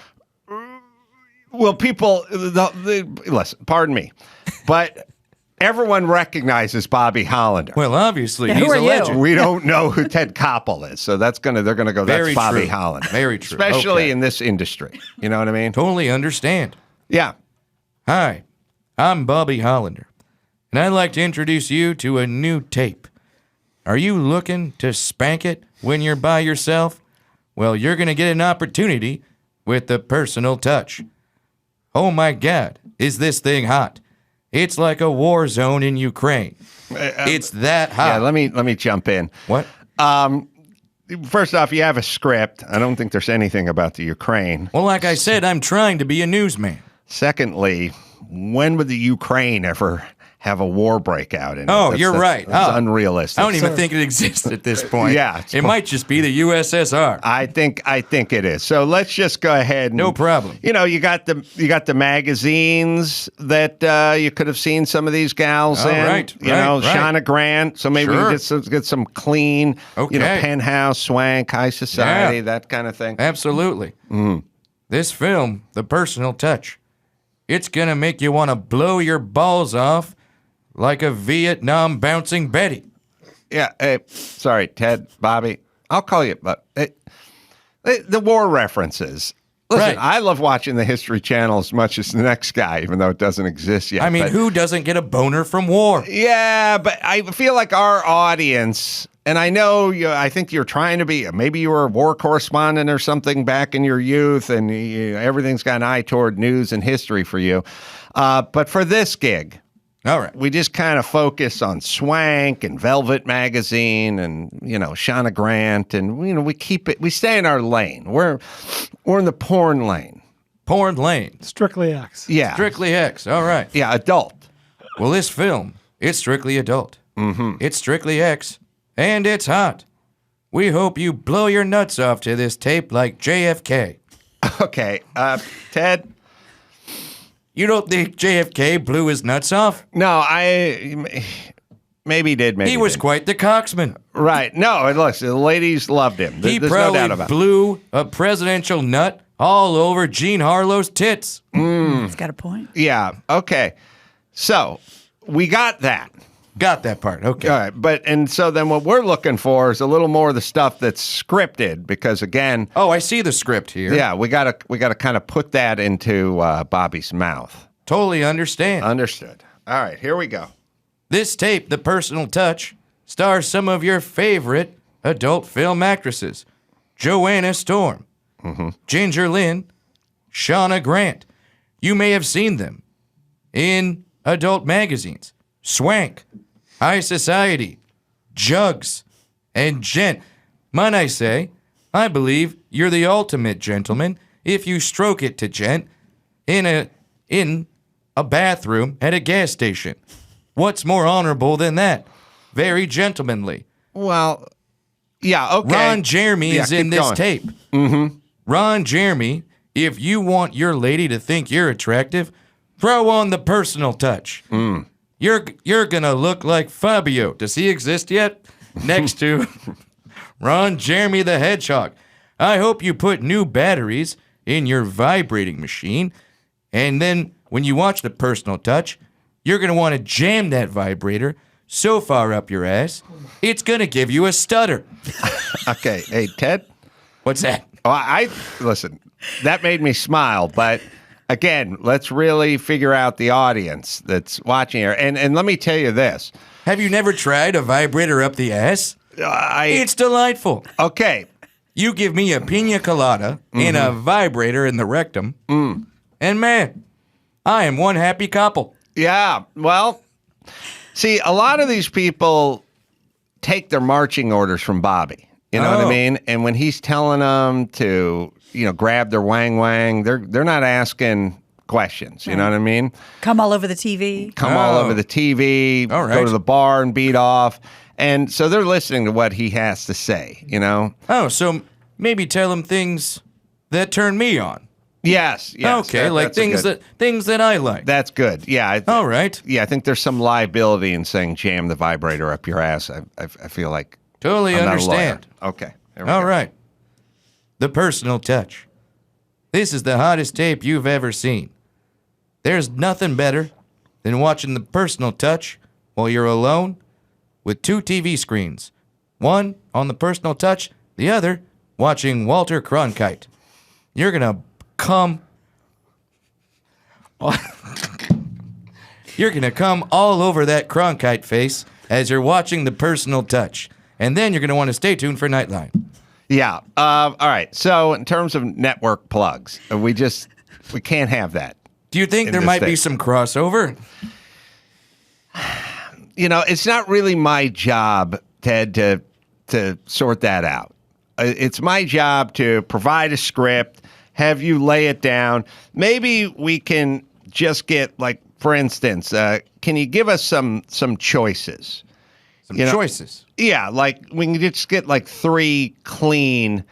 Well, people, listen, pardon me, but everyone recognizes Bobby Hollander. Well, obviously, Yeah, he's who are a you? legend. We don't know who Ted Koppel is, so they're going to go, that's Very Bobby true. Hollander. Very true. Especially Okay. in this industry. You know what I mean? Totally understand. Yeah. Hi, I'm Bobby Hollander, and I'd like to introduce you to a new tape. Are you looking to spank it when you're by yourself? Well, you're going to get an opportunity with the personal touch. Oh my God, is this thing hot? It's like a war zone in Ukraine. It's that hot. Yeah, let me jump in. What? First off, you have a script. I don't think there's anything about the Ukraine. Well, like I said, I'm trying to be a newsman. Secondly, when would the Ukraine ever have a war break out in it. Oh, you're right. That's unrealistic. I don't even think it exists at this point. Yeah, it might just be the USSR. I think it is. So let's just go ahead. And, no problem. You got the magazines that you could have seen some of these gals in. Right. Shauna Grant. So maybe we get some clean. Okay. Penthouse, swank, high society, that kind of thing. Absolutely. This film, The Personal Touch, it's gonna make you want to blow your balls off like a Vietnam bouncing Betty. Yeah. Hey, sorry, Ted, Bobby. I'll call you, but the war references. Listen, I love watching the History Channel as much as the next guy, even though it doesn't exist yet. I mean, who doesn't get a boner from war? Yeah, but I feel like our audience, and I know I think you're trying to be, maybe you were a war correspondent or something back in your youth, and everything's got an eye toward news and history for you. But for this gig, all right, we just kind of focus on Swank and Velvet Magazine and Shauna Grant, and we stay in our lane. We're in the porn lane. Porn lane. Strictly X. Yeah. Strictly X. All right. Yeah, adult. Well, this film, it's strictly adult. It's strictly X, and it's hot. We hope you blow your nuts off to this tape like JFK. Okay, Ted. You don't think JFK blew his nuts off? No, maybe he did. Maybe he was quite the coxman. Right. No, look, the ladies loved him. He There's probably no doubt about blew a presidential nut all over Jean Harlow's tits. He's got a point. Yeah. Okay. So we got that. Got that part. Okay. All right. So then what we're looking for is a little more of the stuff that's scripted, because again. Oh, I see the script here. Yeah, we gotta kind of put that into Bobby's mouth. Totally understand. Understood. All right, here we go. This tape, The Personal Touch, stars some of your favorite adult film actresses: Joanna Storm, Ginger Lynn, Shauna Grant. You may have seen them in adult magazines: Swank, High Society, Jugs, and Gent. Might I say, I believe you're the ultimate gentleman if you stroke it to Gent in a bathroom at a gas station. What's more honorable than that? Very gentlemanly. Well, yeah, okay. Ron Jeremy is in this going. tape. Ron Jeremy, if you want your lady to think you're attractive, throw on The Personal Touch. You're gonna look like Fabio. Does he exist yet? Next to Ron Jeremy the Hedgehog. I hope you put new batteries in your vibrating machine, and then when you watch The Personal Touch, you're gonna want to jam that vibrator so far up your ass, it's gonna give you a stutter. Okay, hey Ted. What's that? Oh, listen. That made me smile, but. Again, let's really figure out the audience that's watching here. And let me tell you this. Have you never tried a vibrator up the ass? It's delightful. Okay. You give me a pina colada and a vibrator in the rectum, and man, I am one happy couple. Yeah, well, see, a lot of these people take their marching orders from Bobby. You know what I mean? And when he's telling them to... grab their wang. They're not asking questions. You know what I mean? Come all over the TV. All over the TV. All right. Go to the bar and beat off. And so they're listening to what he has to say, Oh, so maybe tell him things that turn me on. Yes. Okay, like things that I like. That's good. Yeah. All right. Yeah, I think there's some liability in saying jam the vibrator up your ass. I feel like Totally I'm understand. Not a lawyer. Okay. All right. The Personal Touch. This is the hottest tape you've ever seen. There's nothing better than watching The Personal Touch while you're alone with two TV screens. One on The Personal Touch, the other watching Walter Cronkite. You're gonna come... You're gonna come all over that Cronkite face as you're watching The Personal Touch. And then you're gonna want to stay tuned for Nightline. Yeah. All right. So in terms of network plugs, we can't have that. Do you think there might be some crossover? It's not really my job, Ted, to sort that out. It's my job to provide a script, have you lay it down. Maybe we can just get like for instance, can you give us some choices? Some choices. Yeah, like we can just get like 3 clean,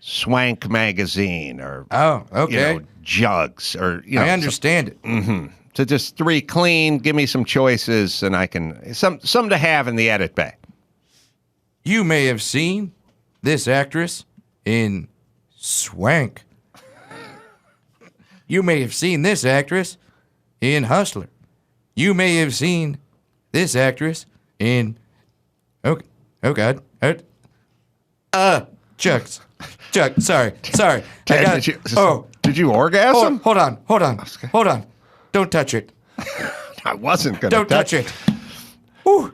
Swank magazine or okay. jugs or I understand it. Mm-hmm. So just 3 clean. Give me some choices, and I can some to have in the edit bay. You may have seen this actress in Swank. You may have seen this actress in Hustler. You may have seen this actress in oh God. Chucks. Chuck, sorry. Ted, did you orgasm? Hold on. Don't touch it. I wasn't gonna. Don't touch it. Woo.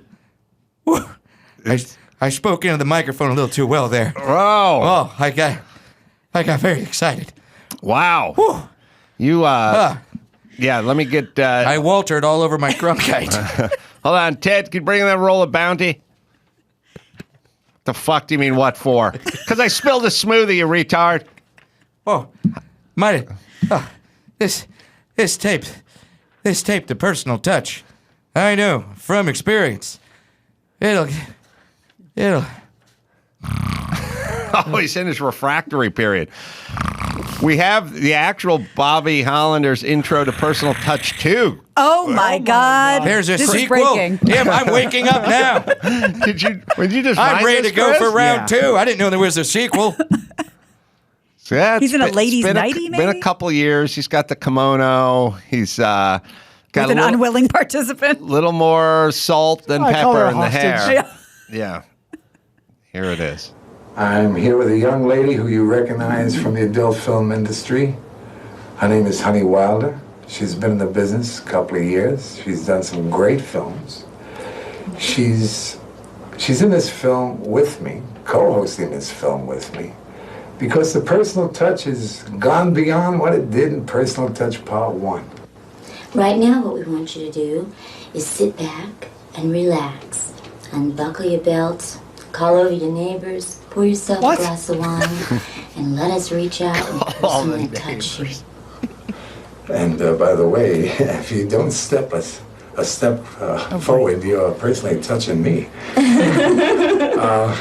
I spoke into the microphone a little too well there. Oh, I got very excited. Wow. Whew. You yeah. Let me get. I waltered all over my crunkite. Hold on, Ted. Can you bring that roll of Bounty? The fuck do you mean what for? Because I spilled a smoothie, you retard. Oh, this tape, the personal touch. I know from experience. It'll. Oh, he's in his refractory period. We have the actual Bobby Hollander's Intro to Personal Touch 2. Oh my God! There's a This is sequel. breaking. Yeah, I'm waking up now. Did you just? I'm find ready this, to go Chris? for round 2. I didn't know there was a sequel. So yeah, He's in a it's ladies' been nightie, Been a maybe? couple years. He's got the kimono. He's got With an unwilling participant. little more salt than I call her pepper a in the hair. hostage. Yeah. Here it is. I'm here with a young lady who you recognize from the adult film industry. Her name is Honey Wilder. She's been in the business a couple of years. She's done some great films. She's in this film with me, co-hosting this film with me, because the personal touch has gone beyond what it did in Personal Touch Part 1. Right now, what we want you to do is sit back and relax. Unbuckle your belts, call over your neighbors, pour yourself a glass of wine, and let us reach out and personally touch you. And by the way, if you don't step a step forward, you're personally touching me. I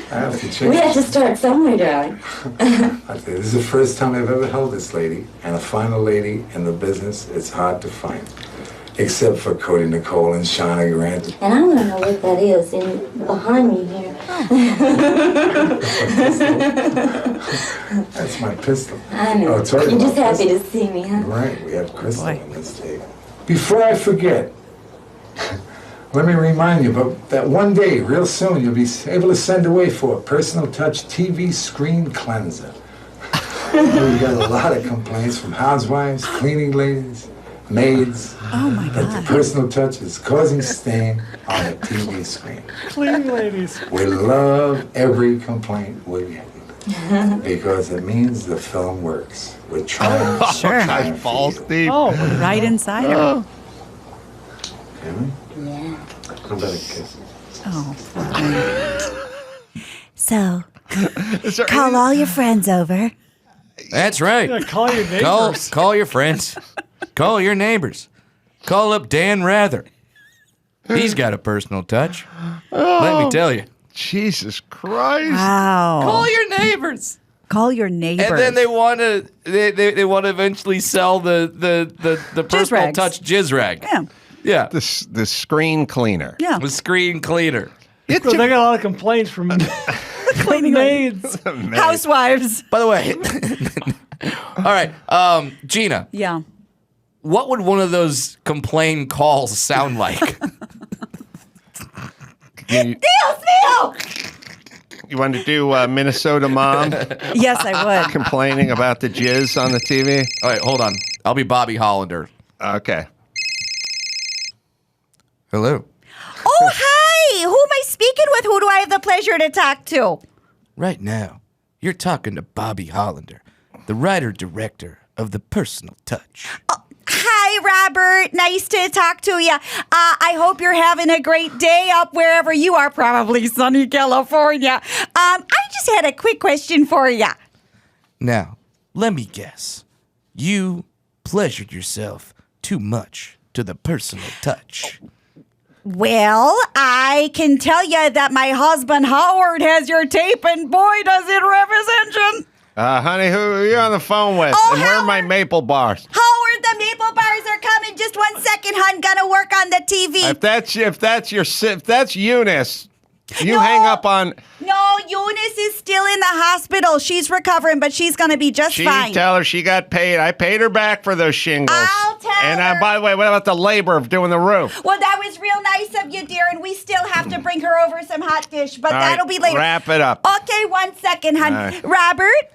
have to change. We have to start somewhere, darling. This is the first time I've ever held this lady, and a finer lady in the business is hard to find. Except for Cody Nicole and Shauna Grant. And I want to know what that is behind me here. That's my pistol. I know. Oh, sorry, You're just my happy pistol. to see me, huh? Right, we have crystal on this tape. Before I forget, let me remind you that one day, real soon, you'll be able to send away for a Personal Touch TV screen cleanser. We got a lot of complaints from housewives, cleaning ladies, maids, that the Personal Touch is causing stain on the TV screen. Cleaning ladies. We love every complaint we get because it means the film works. We're trying. Sure. trying Balls for deep. Oh, right inside her. Can we? Yeah. How about a kiss? Oh. So, Is there call all your friends over. That's right. Yeah, call your neighbors. Call your friends. Call your neighbors. Call up Dan Rather. He's got a personal touch. Let me tell you. Jesus Christ. Wow. Call your neighbors. Call your neighbors. And then they want to they want to eventually sell the personal rags. touch jizz rag. Yeah. Yeah. The screen cleaner. Yeah. The screen cleaner. They got a lot of complaints from Cleaning maids. Housewives. By the way. All right. Gina. Yeah. What would one of those complain calls sound like? Steal! You want to do Minnesota Mom Yes, I would. complaining about the jizz on the TV? All right, hold on. I'll be Bobby Hollander. Okay. Hello. Oh, hi. Who am I speaking with? Who do I have the pleasure to talk to? Right now, you're talking to Bobby Hollander, the writer-director of The Personal Touch. Hi, Robert. Nice to talk to you. I hope you're having a great day up wherever you are, probably sunny California. I just had a quick question for you. Now, let me guess. You pleasured yourself too much to the personal touch? Well, I can tell you that my husband Howard has your tape, and boy, does it rev his engine. Honey, who are you on the phone with? Oh, and where are my Howard. maple bars? Howard, the maple bars are coming. Just 1 second, hon. Gonna work on the TV. If that's Eunice, you hang up on. No, Eunice is still in the hospital. She's recovering, but she's gonna be just fine. Tell her she got paid. I paid her back for those shingles. I'll tell and her. by the way, what about the labor of doing the roof? Well, that was real nice of you, dear, and we still have to bring her over some hot dish, but All that'll right, be later. wrap it up. Okay, 1 second, hon. All right. Robert?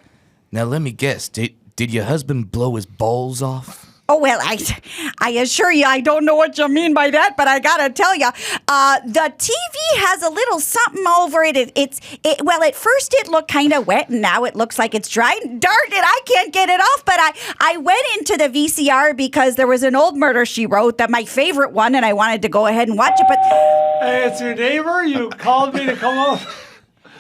Now let me guess. Did your husband blow his balls off? Oh, well, I assure you, I don't know what you mean by that, but I gotta tell you, the TV has a little something over it. Well, at first it looked kind of wet, and now it looks like it's dry. Darn it, I can't get it off, but I went into the VCR because there was an old Murder, She Wrote, that my favorite one, and I wanted to go ahead and watch it, but... Hey, it's your neighbor. You called me to come over.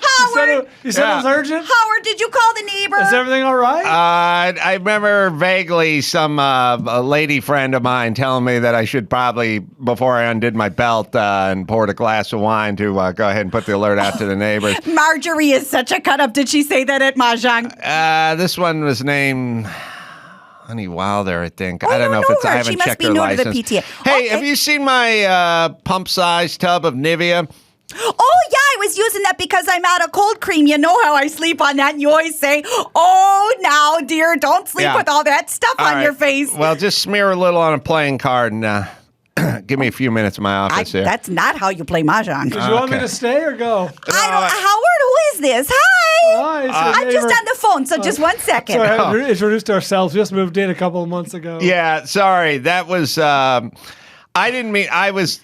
Howard! You said it was urgent? Howard, did you call the neighbor? Is everything all right? I remember vaguely some a lady friend of mine telling me that I should probably, before I undid my belt and poured a glass of wine, to go ahead and put the alert out to the neighbors. Marjorie is such a cut-up. Did she say that at Mahjong? This one was named Honey Wilder, I think. Oh, I don't know if it's. I haven't She must checked be her new license. to the PTA. Hey, Okay. have you seen my pump-sized tub of Nivea? Oh, yeah, I was using that because I'm out of cold cream. You know how I sleep on that, and you always say, oh, now, dear, don't sleep Yeah. with all that stuff All on right. your face. Well, just smear a little on a playing card and give me a few minutes in my office here. That's not how you play Mahjong. Did you want me okay. to stay or go? Howard, who is this? Hi. Hi, it's your I'm just neighbor. on the phone, so just 1 second. Sorry, I haven't introduced ourselves. We just moved in a couple of months ago. Yeah, sorry. That was I didn't mean I was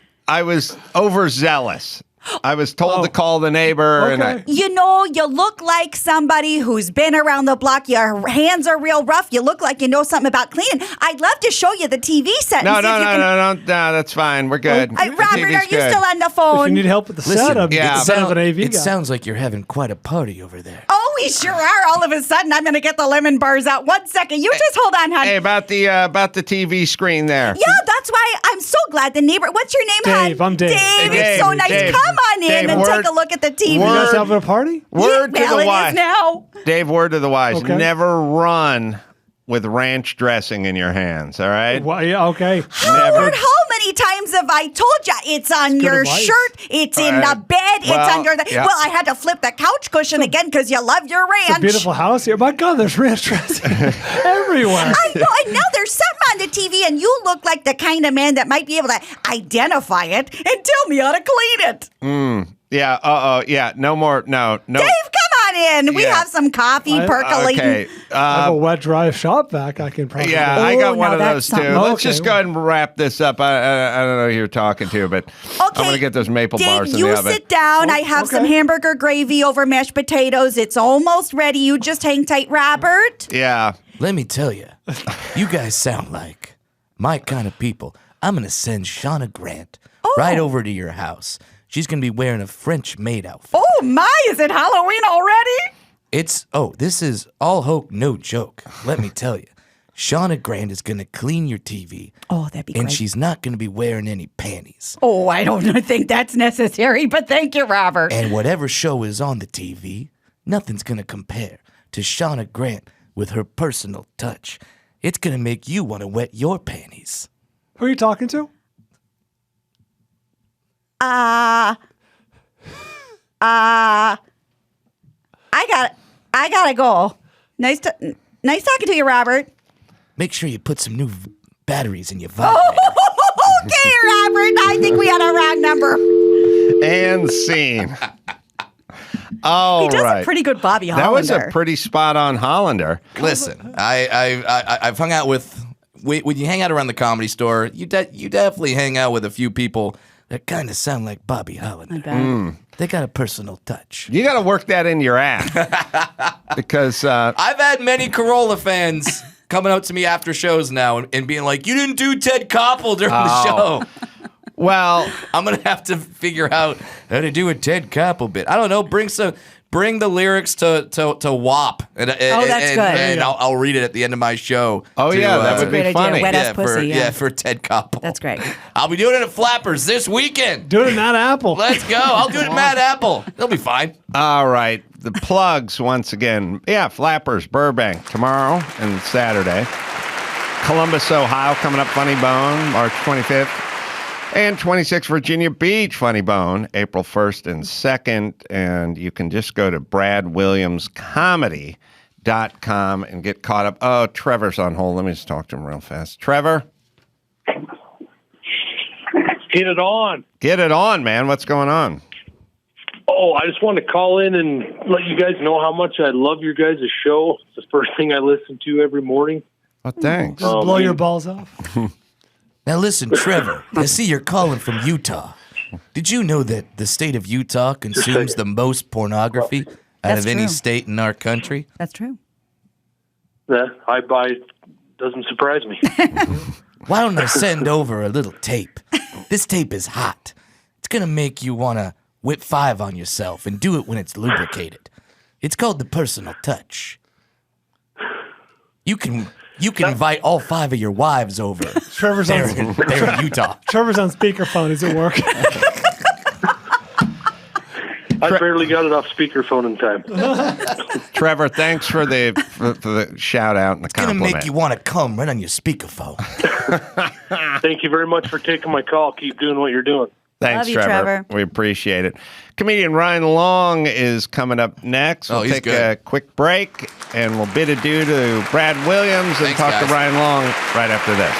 overzealous. I was told to call the neighbor Okay. You know, you look like somebody who's been around the block. Your hands are real rough. You look like you know something about cleaning. I'd love to show you the TV set. No, and see if you can... no, that's fine. We're good. The Robert, TV's are you good. still on the If phone? you need help with the Listen, setup, yeah. instead of an AV It guy. sounds like you're having quite a party over there. Oh, we sure are. All of a sudden, I'm going to get the lemon bars out. 1 second. You just hold on, hon. Hey, about the TV screen there. Yeah, that's why I'm so glad the neighbor. What's your name, hon? Dave, I'm Dave. Dave, Hey, it's so Dave, nice. Dave. Come on in Dave, and word- take a look at the TV. You guys Word- having a party? Word Yeah, to the well, it wise. is now. Dave, word to the wise. Okay. Never run with ranch dressing in your hands, all right? Well, yeah, okay. Howard, how many times have I told you it's on good your advice. shirt, it's in right. the bed, it's Well, under the... yeah. Well, I had to flip the couch cushion again because you love your ranch. It's a beautiful house here. My God, there's ranch dressing everywhere. I know, and now there's something on the TV, and you look like the kind of man that might be able to identify it and tell me how to clean it. Yeah, yeah, no more, no. Dave, come on in. We Yeah. have some coffee percolating. Okay. I have a wet dry shop vac I can probably Yeah, do. I got Oh, one now of that's those too. something. Let's Okay. just go ahead and wrap this up. I don't know who you're talking to, but I'm going to get those maple Dave, bars in you the oven. sit down. I have some okay. hamburger gravy over mashed potatoes. It's almost ready. You just hang tight, Robert. Yeah. Let me tell you, you guys sound like my kind of people. I'm going to send Shauna Grant right over to your house. She's going to be wearing a French maid outfit. Oh, my. Is it Halloween already? This is all hope, no joke. Let me tell you. Shauna Grant is going to clean your TV. Oh, that'd be And great. she's not going to be wearing any panties. Oh, I don't think that's necessary, but thank you, Robert. And whatever show is on the TV, nothing's going to compare to Shauna Grant with her personal touch. It's going to make you want to wet your panties. Who are you talking to? I gotta go. Nice talking to you, Robert. Make sure you put some new batteries in your vibrator. Okay, Robert. I think we had a wrong number. And scene. All He does right. a pretty good Bobby Hollander. That was a pretty spot-on Hollander. Listen, I've hung out with when you hang out around the Comedy Store, you definitely hang out with a few people that kind of sound like Bobby Hollander. They got a personal touch. You got to work that into your act. Because I've had many Carolla fans coming up to me after shows now and being like, "You didn't do Ted Koppel during the show." Well, I'm gonna have to figure out how to do a Ted Koppel bit. I don't know. Bring the lyrics to WAP. And, that's good. And I'll read it at the end of my show. Oh, yeah, that would be funny. Wet ass pussy. For Ted Koppel. That's great. I'll be doing it at Flappers this weekend. Do it in Mad Apple. Let's go. I'll do it at Mad Apple. They'll be fine. all right. The plugs once again. Yeah, Flappers, Burbank, tomorrow and Saturday. Columbus, Ohio, coming up, Funny Bone, March 25th. And 26 Virginia Beach, Funny Bone, April 1st and 2nd. And you can just go to bradwilliamscomedy.com and get caught up. Oh, Trevor's on hold. Let me just talk to him real fast. Trevor? Get it on. Get it on, man. What's going on? Oh, I just wanted to call in and let you guys know how much I love your guys' show. It's the first thing I listen to every morning. Oh, thanks. Just blow your balls off. Now listen, Trevor, I see you're calling from Utah. Did you know that the state of Utah consumes the most pornography out That's of any true. state in our country? That's true. Yeah, doesn't surprise me. Why don't I send over a little tape? This tape is hot. It's going to make you want to whip 5 on yourself and do it when it's lubricated. It's called the personal touch. You can invite all 5 of your wives over. Trevor's there on, in Utah. Trevor's on speakerphone. Is it working? I barely got it off speakerphone in time. Trevor, thanks for the shout out and the It's going to compliment. make you want to come right on your speakerphone. Thank you very much for taking my call. Keep doing what you're doing. Thanks, Love you, Trevor. We appreciate it. Comedian Ryan Long is coming up next. We'll he's take good. a quick break, and we'll bid adieu to Brad Williams and Thanks, talk guys. to Ryan Long right after this.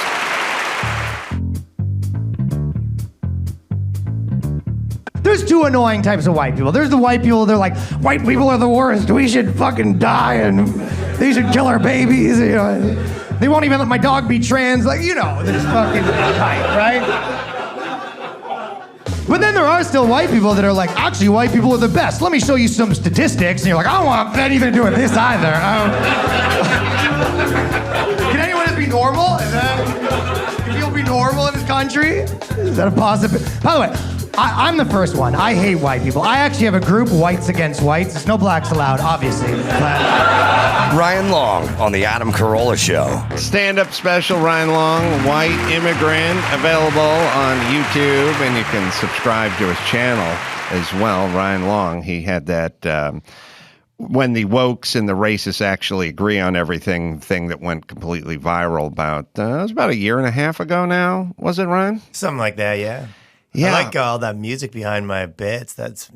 There's two annoying types of white people. There's the white people, they're like, white people are the worst. We should fucking die and they should kill our babies. You know. They won't even let my dog be trans. Like, they're just fucking tight, right? But then there are still white people that are like, actually, white people are the best. Let me show you some statistics. And you're like, I don't want anything to do with this either. Can anyone just be normal? Can people be normal in this country? Is that a possibility? By the way, I'm the first one. I hate white people. I actually have a group, Whites Against Whites. There's no blacks allowed, obviously. But Ryan Long on the Adam Carolla Show. Stand-up special, Ryan Long, White Immigrant, available on YouTube, and you can subscribe to his channel as well, Ryan Long. He had that when the wokes and the racists actually agree on everything thing that went completely viral about, it was about a year and a half ago now, was it, Ryan? Something like that, yeah. Yeah. I like all that music behind my bits. That's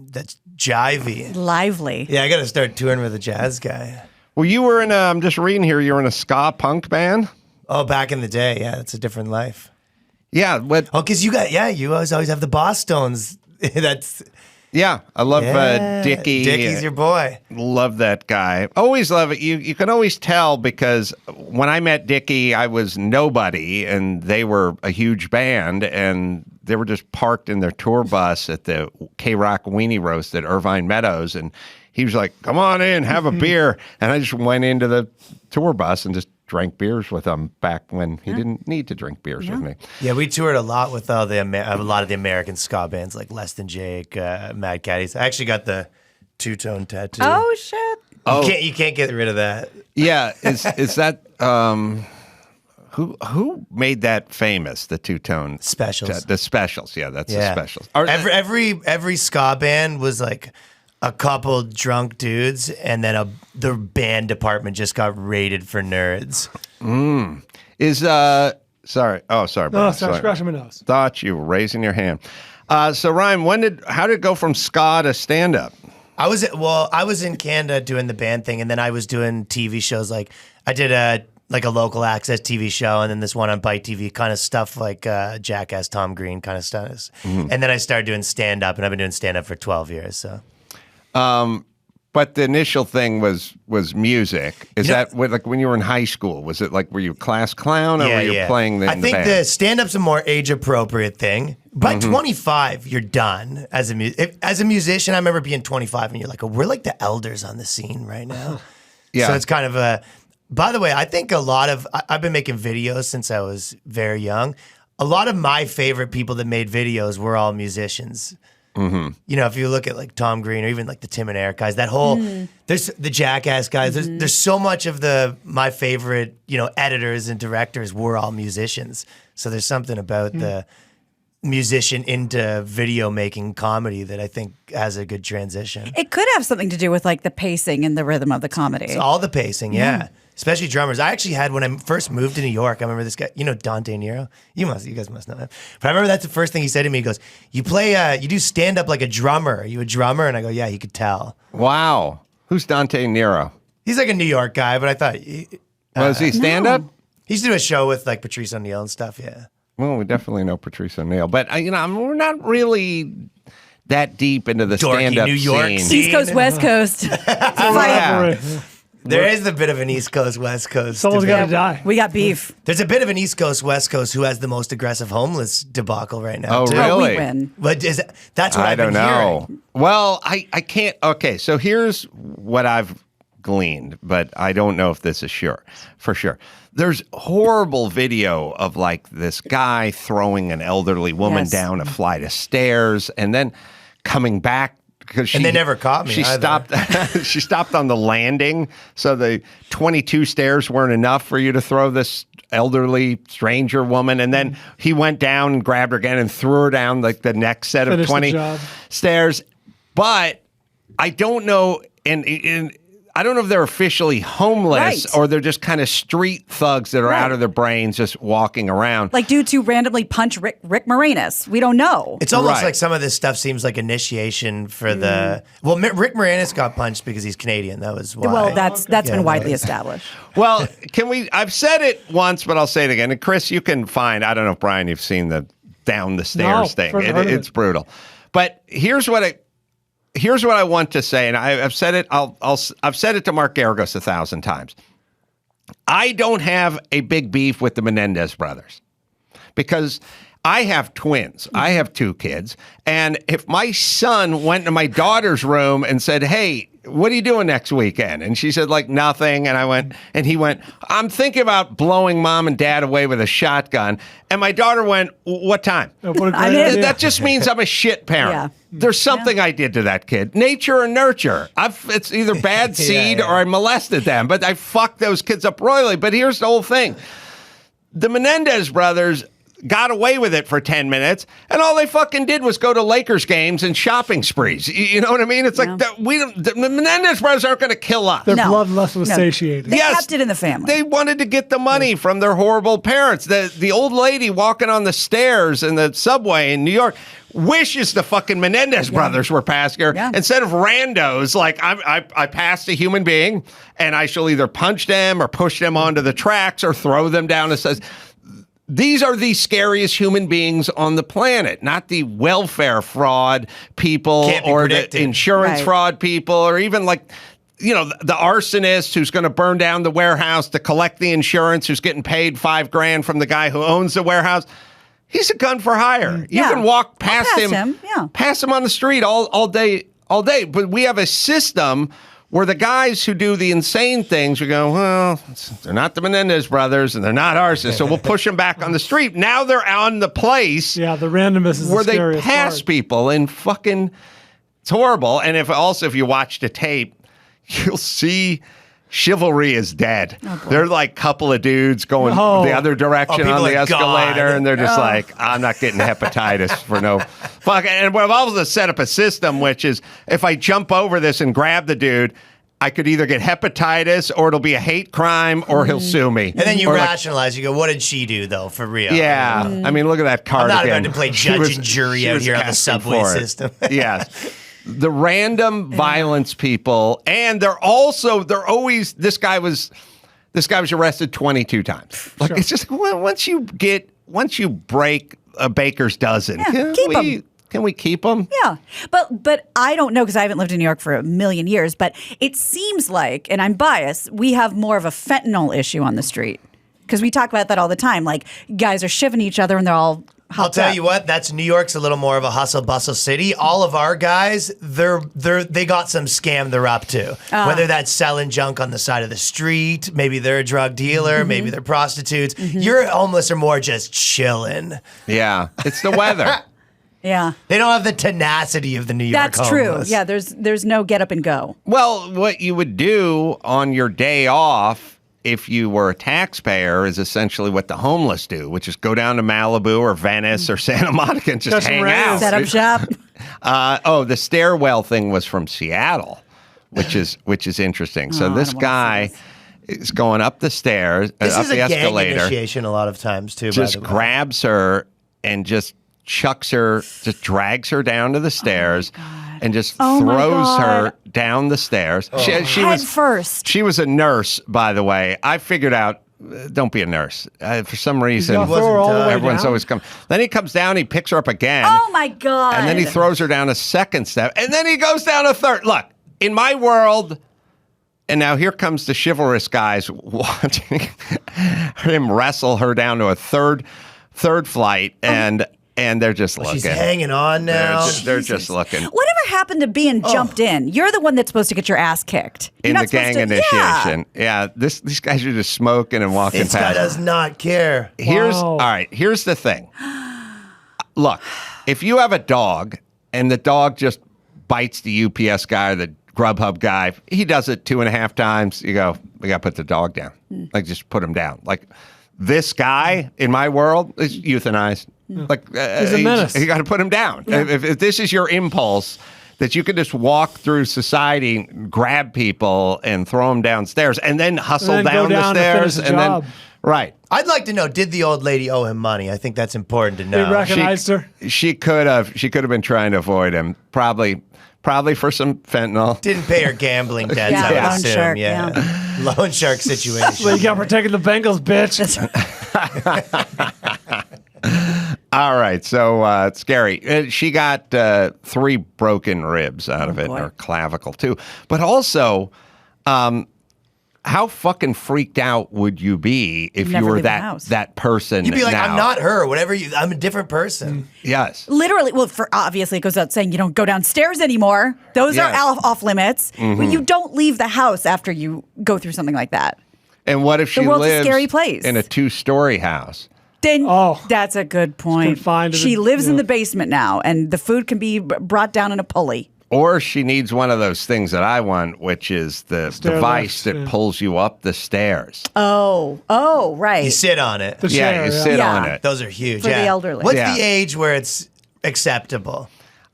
jivey. Lively. Yeah, I got to start touring with a jazz guy. Well, you were in I'm just reading here, you were in a ska punk band? Oh, back in the day, yeah, it's a different life. Yeah, what? Oh, because you always have the Boss Stones. That's... Yeah, I love Dickie. Dickie's your boy. Love that guy. Always love it. You can always tell because when I met Dickie, I was nobody, and they were a huge band, and they were just parked in their tour bus at the K-Rock Weenie Roast at Irvine Meadows, and he was like, "Come on in, have a beer," and I just went into the tour bus and just drank beers with him back when he didn't need to drink beers with me. Yeah, we toured a lot with a lot of the American ska bands like Less Than Jake, Mad Caddies. I actually got the two-tone tattoo. Oh, shit. You can't get rid of that. Yeah, is that who made that famous? The two-tone Specials. The Specials. Yeah, that's the Specials. Every ska band was like a couple drunk dudes, and then the band department just got raided for nerds. Sorry. Oh, sorry, bro. No, sorry, scratching my nose. Thought you were raising your hand. So Ryan, how did it go from ska to stand-up? I was in Canada doing the band thing, and then I was doing TV shows. Like I did a local access TV show, and then this one on Bite TV, kind of stuff like Jackass Tom Green kind of stuff. Mm-hmm. And then I started doing stand-up, and I've been doing stand-up for 12 years. So. But the initial thing was music. Is that like when you were in high school? Was it like were you a class clown or were you playing I think band? the stand-up's a more age-appropriate thing. By 25, you're done as a musician. I remember being 25, and you're like, "Oh, we're like the elders on the scene right now." Yeah. So it's kind of By the way, I think I've been making videos since I was very young. a lot of my favorite people that made videos were all musicians. Mm-hmm. You know, if you look at like Tom Green or even like the Tim and Eric guys, that whole there's the Jackass guys. There's so much of my favorite editors and directors were all musicians. So there's something about the musician into video making comedy that I think has a good transition. It could have something to do with like the pacing and the rhythm of the comedy. It's all the pacing, yeah. Especially drummers. I actually had when I first moved to New York. I remember this guy, Dante Nero. You guys must know him. But I remember that's the first thing he said to me. He goes, "You play, you do stand up like a drummer. Are you a drummer?" And I go, "Yeah." He could tell. Wow. Who's Dante Nero? He's like a New York guy, but I thought, was he stand up? He used to do a show with like Patrice O'Neal and stuff. Yeah. Well, we definitely know Patrice O'Neal, but we're not really that deep into the stand-up New York scene. East Coast, West Coast. Yeah. There is a bit of an East Coast, West Coast. Someone's got to die. We got beef. There's a bit of an East Coast, West Coast who has the most aggressive homeless debacle right now. Oh, too. really? Oh, we win. But that's what I I've been don't know. hearing. Well, I can't. Okay, so here's what I've gleaned, but I don't know if this is for sure. There's horrible video of like this guy throwing an elderly woman down a flight of stairs and then coming back because they never caught me. She either. stopped. She stopped on the landing, so the 22 stairs weren't enough for you to throw this elderly stranger woman. And then he went down and grabbed her again and threw her down like the next set of 20 stairs. But I don't know, and I don't know if they're officially homeless or they're just kind of street thugs that are out of their brains just walking around. Like dudes who randomly punch Rick Moranis. We don't know. It's almost like some of this stuff seems like initiation for the... Well, Rick Moranis got punched because he's Canadian. That was why. Well, that's been widely established. Well, I've said it once, but I'll say it again. And Chris, you can find, I don't know if Brian, you've seen the down the stairs thing. It's brutal. But here's what I want to say, and I've said it. I've said it to Mark Garagos 1,000 times. I don't have a big beef with the Menendez brothers because I have twins. I have 2 kids, and if my son went to my daughter's room and said, "Hey, what are you doing next weekend?" and she said like nothing, and he went, "I'm thinking about blowing mom and dad away with a shotgun," and my daughter went, "What time?" That just means I'm a shit parent. Yeah. There's something I did to that kid. Nature or nurture. It's either bad seed or I molested them, but I fucked those kids up royally. But here's the whole thing. The Menendez brothers got away with it for 10 minutes, and all they fucking did was go to Lakers games and shopping sprees. You know what I mean? It's like the Menendez brothers aren't going to kill us. Their bloodlust was satiated. They kept it in the family. They wanted to get the money from their horrible parents. The old lady walking on the stairs in the subway in New York wishes the fucking Menendez brothers were passing her instead of randos. Like I passed a human being, and I shall either punch them or push them onto the tracks or throw them down. It says. These are the scariest human beings on the planet, not the welfare fraud people or the insurance fraud people or even like, the arsonist who's going to burn down the warehouse to collect the insurance, who's getting paid $5,000 from the guy who owns the warehouse. He's a gun for hire. You can walk past him pass him on the street all day. But we have a system where the guys who do the insane things, we go, well, they're not the Menendez brothers and they're not arsonists, so we'll push them back on the street. Now they're on the place. Yeah, the randomness is where the they pass people and fucking, it's horrible. And if you watch the tape, you'll see chivalry is dead. They're like a couple of dudes going the other direction on the escalator, and they're just like, I'm not getting hepatitis for no fuck. And we've also set up a system, which is if I jump over this and grab the dude, I could either get hepatitis or it'll be a hate crime or he'll sue me. And then you rationalize. You go, what did she do, though, for real? Yeah. I mean, look at that cardigan. I'm not about to play judge and jury out here on the subway system. Yes. The random violence people, and they're always, this guy was arrested 22 times. Like, it's just, once you break a baker's dozen, can we keep them? Yeah. But I don't know because I haven't lived in New York for a million years, but it seems like, and I'm biased, we have more of a fentanyl issue on the street. Because we talk about that all the time. Like, guys are shivving each other and they're all I'll tell you what, that's New York's a little more of a hustle bustle city. All of our guys, they got some scam they're up to. Whether that's selling junk on the side of the street, maybe they're a drug dealer, maybe they're prostitutes. Your homeless are more just chilling. Yeah, it's the weather. Yeah. They don't have the tenacity of the New York That's true. homeless. Yeah, there's no get up and go. Well, what you would do on your day off if you were a taxpayer is essentially what the homeless do, which is go down to Malibu or Venice or Santa Monica and just hang out. Set up shop. The stairwell thing was from Seattle, which is interesting. So this guy is going up the stairs, This up is the a gang escalator. initiation a lot of times, too, Just by the way. grabs her and just chucks her, just drags her down to the stairs and just throws her down the stairs. She was first. She was a nurse, by the way. I figured out, don't be a nurse. For some reason, everyone's always come. Then he comes down, he picks her up again. Oh my God. And then he throws her down a second step. And then he goes down a third. Look, in my world, and now here comes the chivalrous guys watching him wrestle her down to a third flight, and they're just looking. She's hanging on now. They're just looking. Whatever happened to being jumped in? You're the one that's supposed to get your ass kicked. You're In not the gang supposed to- initiation. Yeah, these guys are just smoking and walking This guy past. does not care. All right, here's the thing. Look, if you have a dog and the dog just bites the UPS guy or the Grubhub guy, he does it 2.5 times. You go, we got to put the dog down. Like, just put him down. Like, this guy in my world is euthanized. Like, He's a menace. You got to put him down. Yeah. If this is your impulse, that you can just walk through society, grab people, and throw them downstairs, and then hustle And then down go the down to stairs, finish the and job. then right. I'd like to know, did the old lady owe him money? I think that's important to know. He recognized her. She could have been trying to avoid him. Probably for some fentanyl. Didn't pay her gambling debts, Yeah, I would loan assume. shark, yeah. Loan shark situation. Well, you got protecting the Bengals, bitch. All right, so it's scary. She got 3 broken ribs out of it, and her clavicle too. But also, how fucking freaked out would you be if you were that person? You'd be like, now? I'm not her. Whatever I'm a different person. Yes. Literally, well, for obviously it goes out saying you don't go downstairs anymore. Those are off limits. Well, you don't leave the house after you go through something like that. And what if she world's a lives scary place. in a 2-story house? Then that's a good point. confined to She the- lives in the basement now, and the food can be brought down in a pulley. Or she needs one of those things that I want, which is the device that pulls you up the stairs. Oh, right. You sit on it. You sit on it. Those are huge. For the elderly. What's Yeah. the age where it's acceptable?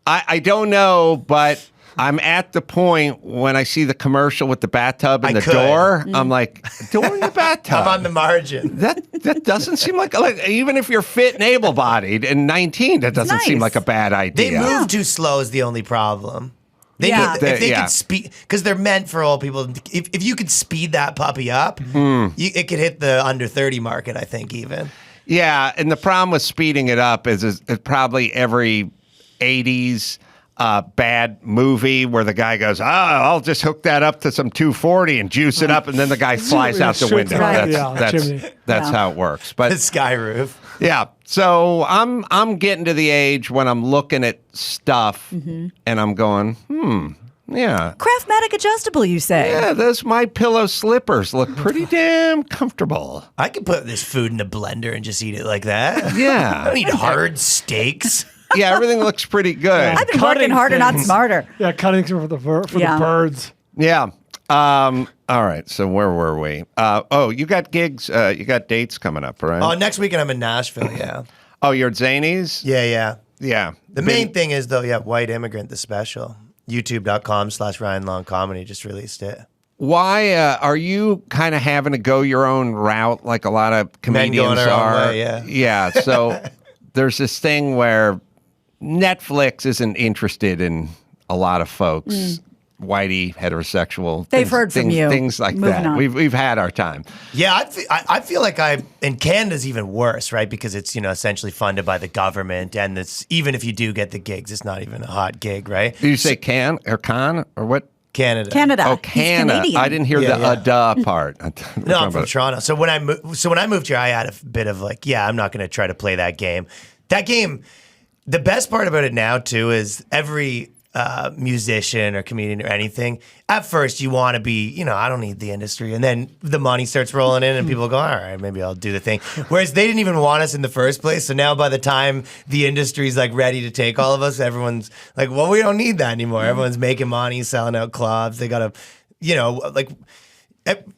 I don't know, but I'm at the point when I see the commercial with the bathtub and the door. I'm like, door in the bathtub. I'm on the margin. That doesn't seem like even if you're fit and able-bodied and 19, that doesn't seem like a bad idea. They move too slow is the only problem. They need, if they could speed, because they're meant for old people. If you could speed that puppy up, it could hit the under 30 market, I think, even. Yeah, and the problem with speeding it up is probably every 80s bad movie where the guy goes, I'll just hook that up to some 240 and juice it up, and then the guy flies out the window. That's how it works. But the sky roof. Yeah. So I'm getting to the age when I'm looking at stuff and I'm going, yeah. Craftmatic adjustable, you say? Yeah, those My Pillow slippers look pretty damn comfortable. I could put this food in a blender and just eat it like that. Yeah. I don't need hard steaks. Yeah, everything looks pretty good. I've been working harder, not smarter. Yeah, cutting for the birds. Yeah. All right. So where were we? You got gigs. You got dates coming up, right? Oh, next weekend I'm in Nashville. Yeah. Oh, you're at Zany's? Yeah. The Been- main thing is though, White Immigrant, the special. YouTube.com/Ryan Long Comedy just released it. Why are you kind of having to go your own route like a lot of comedians going their own are? way, yeah. Yeah. So there's this thing where Netflix isn't interested in a lot of folks. Whitey, heterosexual. They've heard from you. Things like Moving that. on. We've had our time. Yeah, I feel like in Canada's even worse, right? Because it's essentially funded by the government, and it's even if you do get the gigs, it's not even a hot gig, right? Did you say con or what? Canada. Oh, Canada. I didn't hear the duh part. No, I'm from Toronto. So when I moved here, I had a bit of like, I'm not going to try to play that game. that game, the best part about it now too is every musician or comedian or anything, at first you want to be, I don't need the industry. And then the money starts rolling in and people go, all right, maybe I'll do the thing. Whereas they didn't even want us in the first place. So now by the time the industry's like ready to take all of us, everyone's like, well, we don't need that anymore. Everyone's making money, selling out clubs. They got to,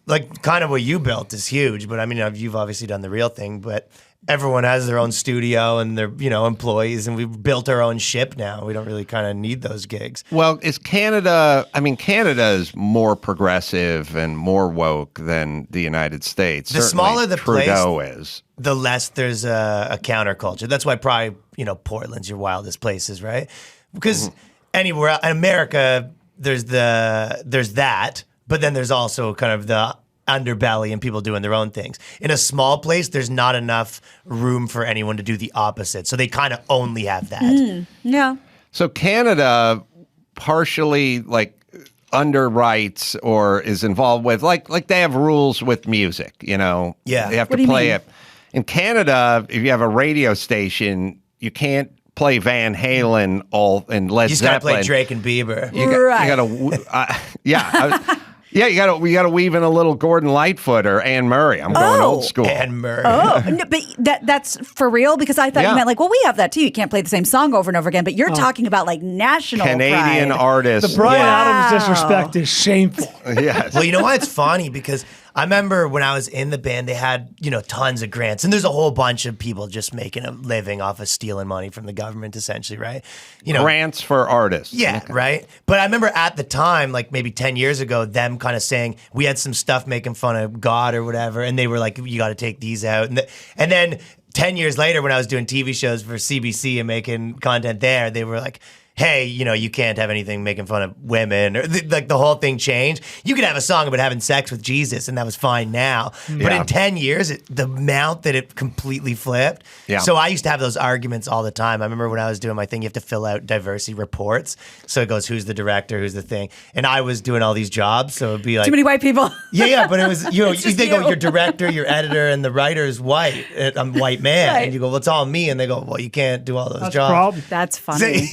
like kind of what you built is huge. But I mean, you've obviously done the real thing, but everyone has their own studio and their, employees, and we've built our own ship now. We don't really kind of need those gigs. Well, Canada is more progressive and more woke than the United States. The smaller the Trudeau place, is, the less there's a counterculture. That's why probably, Portland's your wildest places, right? Because anywhere in America, there's that, but then there's also kind of the underbelly and people doing their own things. In a small place, there's not enough room for anyone to do the opposite. So they kind of only have that. Yeah. So Canada partially underwrites or is involved with like they have rules with music, Yeah. They have What to do you play mean? it. In Canada, if you have a radio station, you can't play Van Halen and Led You just gotta Zeppelin. play Drake and Bieber. You got to weave in a little Gordon Lightfoot or Anne Murray. I'm going old school. Anne Murray. Oh, no, but that's for real? Because I thought you meant we have that too. You can't play the same song over and over again, but you're talking about national Canadian pride. artists. The Bryan Wow. Adams disrespect is shameful. Yes. Well, you know what? It's funny because I remember when I was in the band, they had, tons of grants. And there's a whole bunch of people just making a living off of stealing money from the government, essentially, right? Grants for artists. Yeah, right? But I remember at the time, like maybe 10 years ago, them kind of saying, we had some stuff making fun of God or whatever. And they were like, you got to take these out. And then 10 years later, when I was doing TV shows for CBC and making content there, they were like, hey, you can't have anything making fun of women, or the whole thing changed. You could have a song about having sex with Jesus, and that was fine now. But in 10 years, the amount that it completely flipped. Yeah. So I used to have those arguments all the time. I remember when I was doing my thing, you have to fill out diversity reports. So it goes, who's the director, who's the thing, and I was doing all these jobs, so it'd be like Too many white people. Yeah, but it was they go, you. your director, your editor, and the writer is white. I'm a white man, Right. and you go, well, it's all me, and they go, well, you can't do all those That's jobs. problem. That's funny.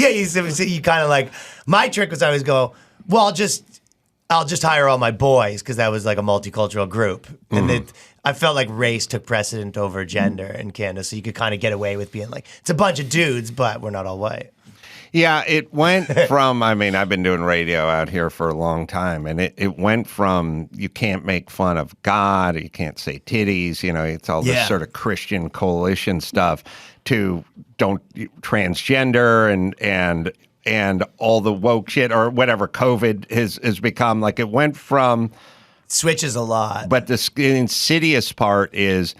So you kind of like, my trick was I always go, well, I'll just hire all my boys, because that was like a multicultural group. And I felt like race took precedent over gender in Canada, so you could kind of get away with being like, it's a bunch of dudes, but we're not all white. Yeah, it went from, I've been doing radio out here for a long time, and it went from you can't make fun of God, you can't say titties, it's all this sort of Christian coalition stuff, to don't transgender and all the woke shit or whatever COVID has become. Like, it went from... Switches a lot. But the insidious part is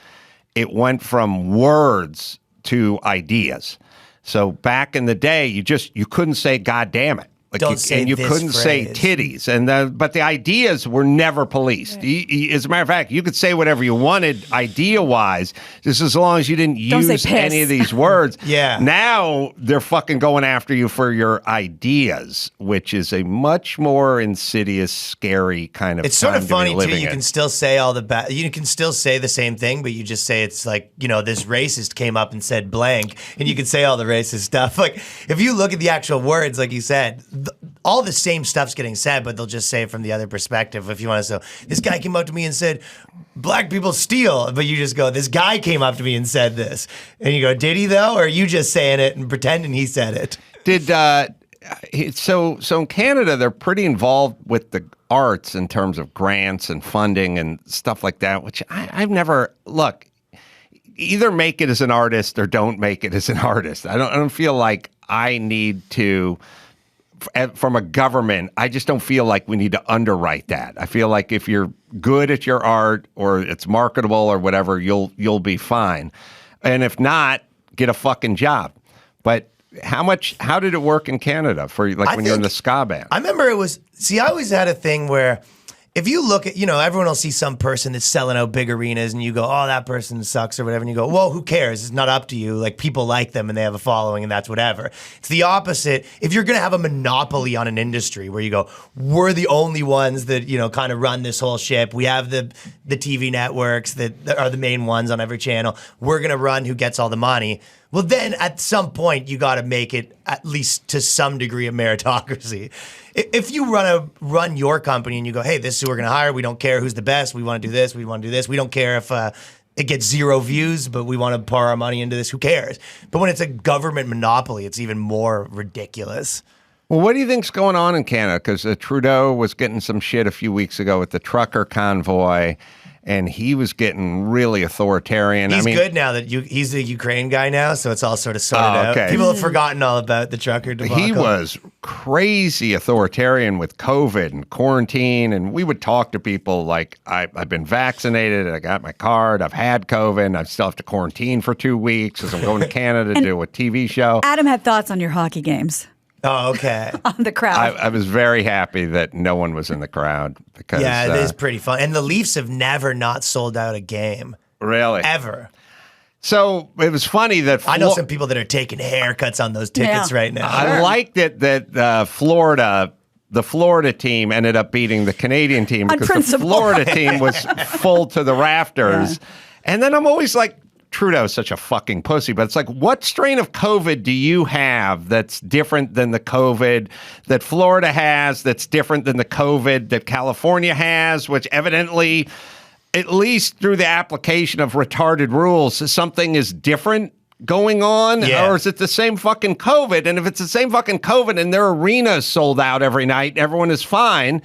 it went from words to ideas. So back in the day, you couldn't say "God damn it," you couldn't say titties, but the ideas were never policed. Right. As a matter of fact, you could say whatever you wanted idea-wise, just as long as you didn't use any of these words. Yeah. Now they're fucking going after you for your ideas, which is a much more insidious, scary kind of. It's sort of funny too. You in. can still say all the bad. You can still say the same thing, but you just say it's like, this racist came up and said blank, and you can say all the racist stuff. Like, if you look at the actual words, like you said, all the same stuff's getting said, but they'll just say it from the other perspective. If you want to say, this guy came up to me and said, black people steal, but you just go, this guy came up to me and said this, and you go, did he though, or are you just saying it and pretending he said it? So in Canada, they're pretty involved with the arts in terms of grants and funding and stuff like that, which I've never look. Either make it as an artist or don't make it as an artist. I don't feel like I need to. From a government, I just don't feel like we need to underwrite that. I feel like if you're good at your art or it's marketable or whatever, you'll be fine. And if not, get a fucking job. But how did it work in Canada for when you're in the ska band? I remember I always had a thing where if you look at, everyone will see some person that's selling out big arenas and you go, oh, that person sucks or whatever. And you go, well, who cares? It's not up to you. Like, people like them and they have a following and that's whatever. It's the opposite. If you're going to have a monopoly on an industry where you go, we're the only ones that, kind of run this whole ship. We have the TV networks that are the main ones on every channel. We're going to run who gets all the money. Well, then at some point you got to make it at least to some degree of meritocracy. If you run your company and you go, hey, this is who we're going to hire. We don't care who's the best. We want to do this. We want to do this. We don't care if it gets 0 views, but we want to pour our money into this. Who cares? But when it's a government monopoly, it's even more ridiculous. Well, what do you think's going on in Canada? Because Trudeau was getting some shit a few weeks ago with the trucker convoy, and he was getting really authoritarian. He's good now that he's the Ukraine guy now, so it's all sort of sorted out. People have forgotten all about the trucker debacle. He was crazy authoritarian with COVID and quarantine, and we would talk to people like, I've been vaccinated, I got my card, I've had COVID, and I still have to quarantine for 2 weeks because I'm going to Canada to do a TV show. Adam had thoughts on your hockey games. Oh, okay. On the crowd. I was very happy that no one was in the crowd because it is pretty fun. And the Leafs have never not sold out a game. Really? Ever. So it was funny that I know some people that are taking haircuts on those tickets right now. I liked it that Florida, the Florida team ended up beating the Canadian team because the Florida team was full to the rafters. Yeah. And then I'm always like, Trudeau's such a fucking pussy, but it's like, what strain of COVID do you have that's different than the COVID that Florida has, that's different than the COVID that California has, which evidently, at least through the application of retarded rules, something is different going on? Yeah. Or is it the same fucking COVID? And if it's the same fucking COVID and their arena is sold out every night, everyone is fine,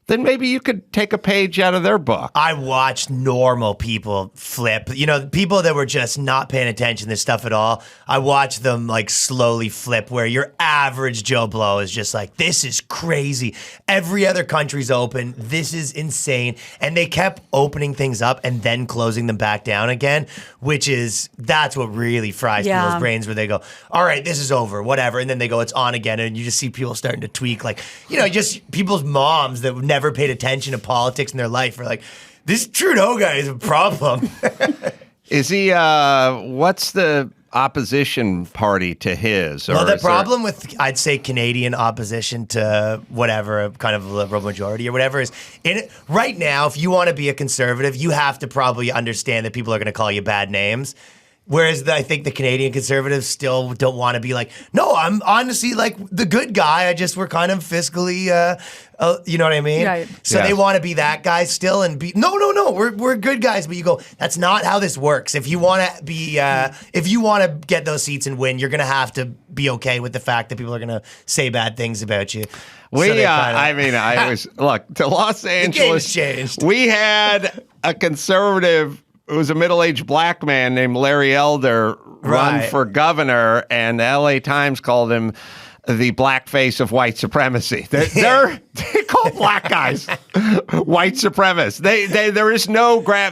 then maybe you could take a page out of their book. I watched normal people flip. You know, people that were just not paying attention to stuff at all. I watched them like slowly flip where your average Joe Blow is just like, this is crazy. Every other country's open. This is insane. And they kept opening things up and then closing them back down again, that's what really fries people's brains where they go, all right, this is over, whatever. And then they go, it's on again. And you just see people starting to tweak, like, you know, just people's moms that never paid attention to politics in their life are like, this Trudeau guy is a problem. Is he, what's the opposition party to his? Well, the problem with, I'd say, Canadian opposition to whatever, kind of liberal majority or whatever is, right now, if you want to be a conservative, you have to probably understand that people are going to call you bad names. Whereas I think the Canadian conservatives still don't want to be like, no, I'm honestly like the good guy. We're kind of fiscally, you know what I mean? Right. So they want to be that guy still and be, no, we're good guys. But you go, that's not how this works. If you want to be, if you want to get those seats and win, you're going to have to be okay with the fact that people are going to say bad things about you. I was, look, to Los Angeles, the game's changed. We had a conservative who was a middle-aged black man named Larry Elder run for governor, and the LA Times called him the blackface of white supremacy. They call black guys white supremacists. There is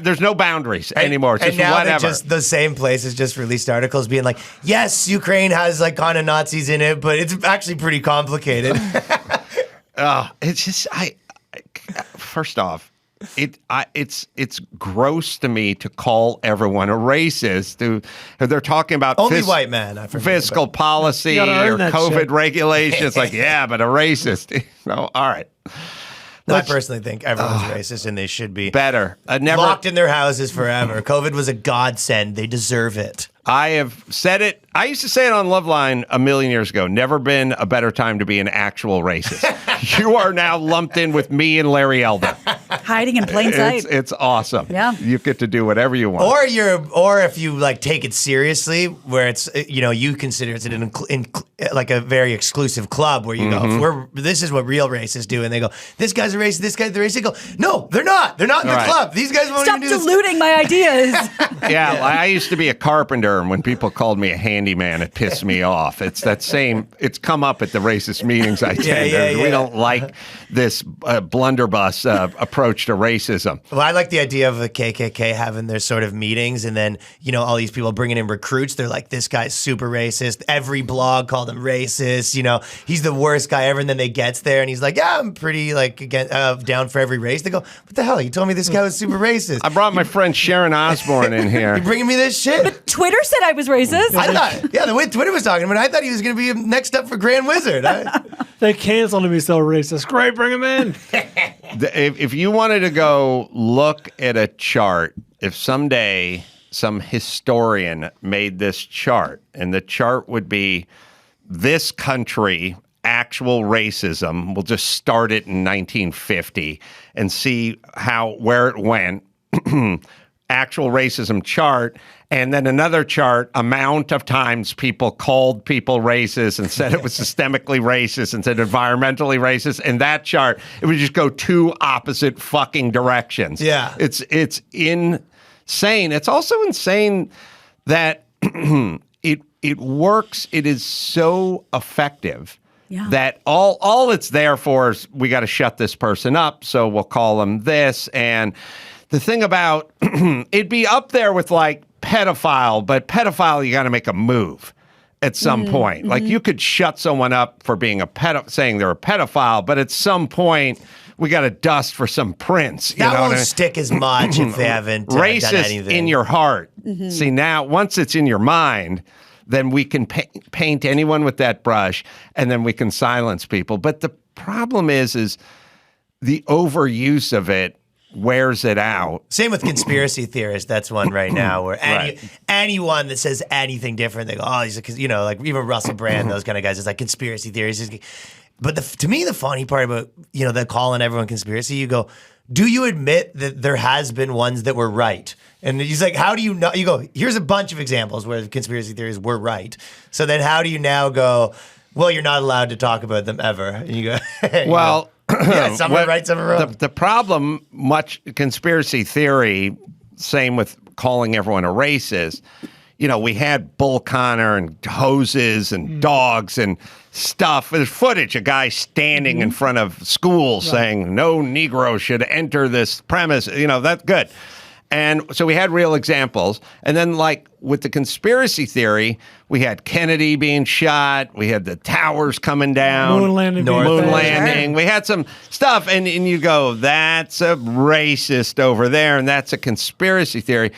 there's no boundaries anymore. It's just now whatever. Just the same places just released articles being like, yes, Ukraine has like kind of Nazis in it, but it's actually pretty complicated. It's just first off, it's gross to me to call everyone a racist. They're talking about only white man fiscal policy or COVID regulations. It's like, yeah, but a racist. No, all right. I personally think everyone's racist and they should be better. Locked in their houses forever. COVID was a godsend. They deserve it. I have said it. I used to say it on Loveline a million years ago. Never been a better time to be an actual racist. You are now lumped in with me and Larry Elder. Hiding in plain sight. It's awesome. Yeah. You get to do whatever you want. Or if you like take it seriously, where it's you consider it like a very exclusive club where you go, this is what real racists do, and they go, this guy's a racist, this guy's the racist. They go, no, they're not. They're not in the club. These guys won't Stop even do diluting my ideas. Yeah, I used to be a carpenter, and when people called me a handyman, it pissed me off. It's that same. It's come up at the racist meetings I attend. We don't like this blunderbuss approach to racism. Well, I like the idea of the KKK having their sort of meetings, and then all these people bringing in recruits. They're like, this guy's super racist. Every blog called him racist. He's the worst guy ever. And then they gets there, and he's like, yeah, I'm pretty down for every race. They go, what the hell? You told me this guy was super racist. I brought my friend Sharon Osbourne in here. You're bringing me this shit. But Twitter said I was racist. I thought, the way Twitter was talking about it, I thought he was going to be next up for Grand Wizard. They canceled him. He's so racist. Great, bring him in. If you wanted to go look at a chart, if someday some historian made this chart, and the chart would be this country, actual racism. We'll just start it in 1950 and see where it went. Actual racism chart, and then another chart, amount of times people called people racist and said it was systemically racist and said environmentally racist. And that chart, it would just go two opposite fucking directions. Yeah. It's insane. It's also insane that it works. It is so effective. Yeah. That all it's there for is we got to shut this person up, so we'll call them this. And the thing about it'd be up there with like pedophile, but pedophile, you got to make a move at some point. Like you could shut someone up for being saying they're a pedophile, but at some point we got to dust for some prints. That won't stick as much if they haven't racist done anything. in your heart. See, now once it's in your mind, then we can paint anyone with that brush, and then we can silence people. But the problem is the overuse of it wears it out. Same with conspiracy theorists. That's one right now where anyone that says anything different, they go, oh, he's like even Russell Brand, those kind of guys, it's like conspiracy theories. But to me, the funny part about, the calling everyone conspiracy, you go, do you admit that there has been ones that were right? And he's like, how do you know? You go, here's a bunch of examples where the conspiracy theories were right. So then how do you now go, well, you're not allowed to talk about them ever? And you go, well, yeah, some are right, some are wrong. The problem, much conspiracy theory, same with calling everyone a racist. We had Bull Connor and hoses and dogs and stuff. There's footage, a guy standing in front of schools saying no Negro should enter this premise. That's good. And so we had real examples. And then like with the conspiracy theory, we had Kennedy being shot. We had the towers coming down. Moon landing. We had some stuff. And you go, that's a racist over there. And that's a conspiracy theory.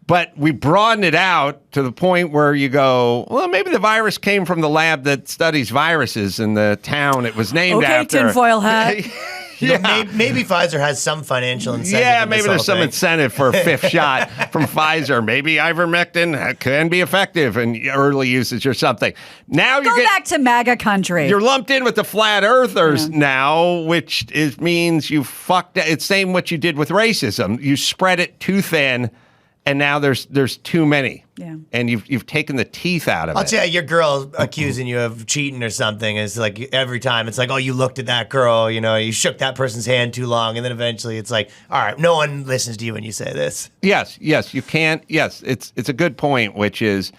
But we broaden it out to the point where you go, well, maybe the virus came from the lab that studies viruses in the town it was named after. Okay, tinfoil hat. Maybe Pfizer has some financial incentive. Yeah, maybe there's some incentive for a fifth shot from Pfizer. Maybe ivermectin can be effective in early usage or something. Now Go back to MAGA country. You're lumped in with the flat earthers now, which means you fucked. It's same what you did with racism. You spread it too thin. And now there's too many. Yeah. And you've taken the teeth out of it. I'll tell you, your girl accusing you of cheating or something is like every time it's like, oh, you looked at that girl, you shook that person's hand too long. And then eventually it's like, all right, no one listens to you when you say this. Yes, you can't. Yes, it's a good point, which is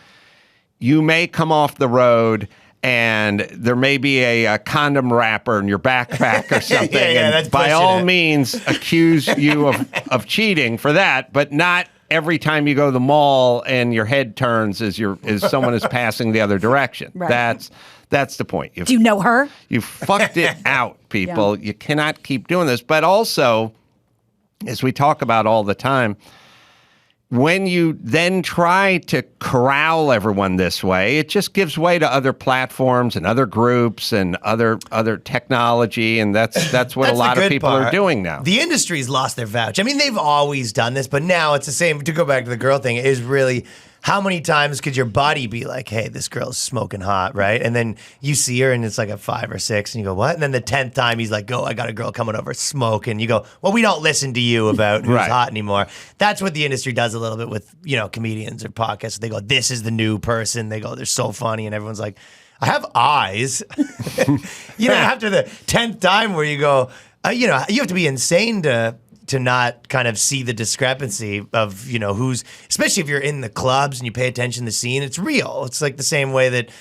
you may come off the road and there may be a condom wrapper in your backpack or something. and that's by all means accuse you of cheating for that, but not every time you go to the mall and your head turns as someone is passing the other direction. Right. That's the point. Do you know her? You fucked it out, people. Yeah. You cannot keep doing this. But also, as we talk about all the time, when you then try to corral everyone this way, it just gives way to other platforms and other groups and other technology, and that's what a lot of people are doing now. The industry's lost their vouch. I mean, they've always done this, but now it's the same. To go back to the girl thing, is really how many times could your buddy be like, hey, this girl's smoking hot, right? And then you see her and it's like a 5 or 6 and you go, what? And then the 10th time he's like, I got a girl coming over smoking. You go, well, we don't listen to you about who's hot anymore. That's what the industry does a little bit with, comedians or podcasts. They go, this is the new person. They go, they're so funny. And everyone's like, I have eyes. After the 10th time where you go, you have to be insane to not kind of see the discrepancy of, who's, especially if you're in the clubs and you pay attention to the scene, it's real. It's like the same way that,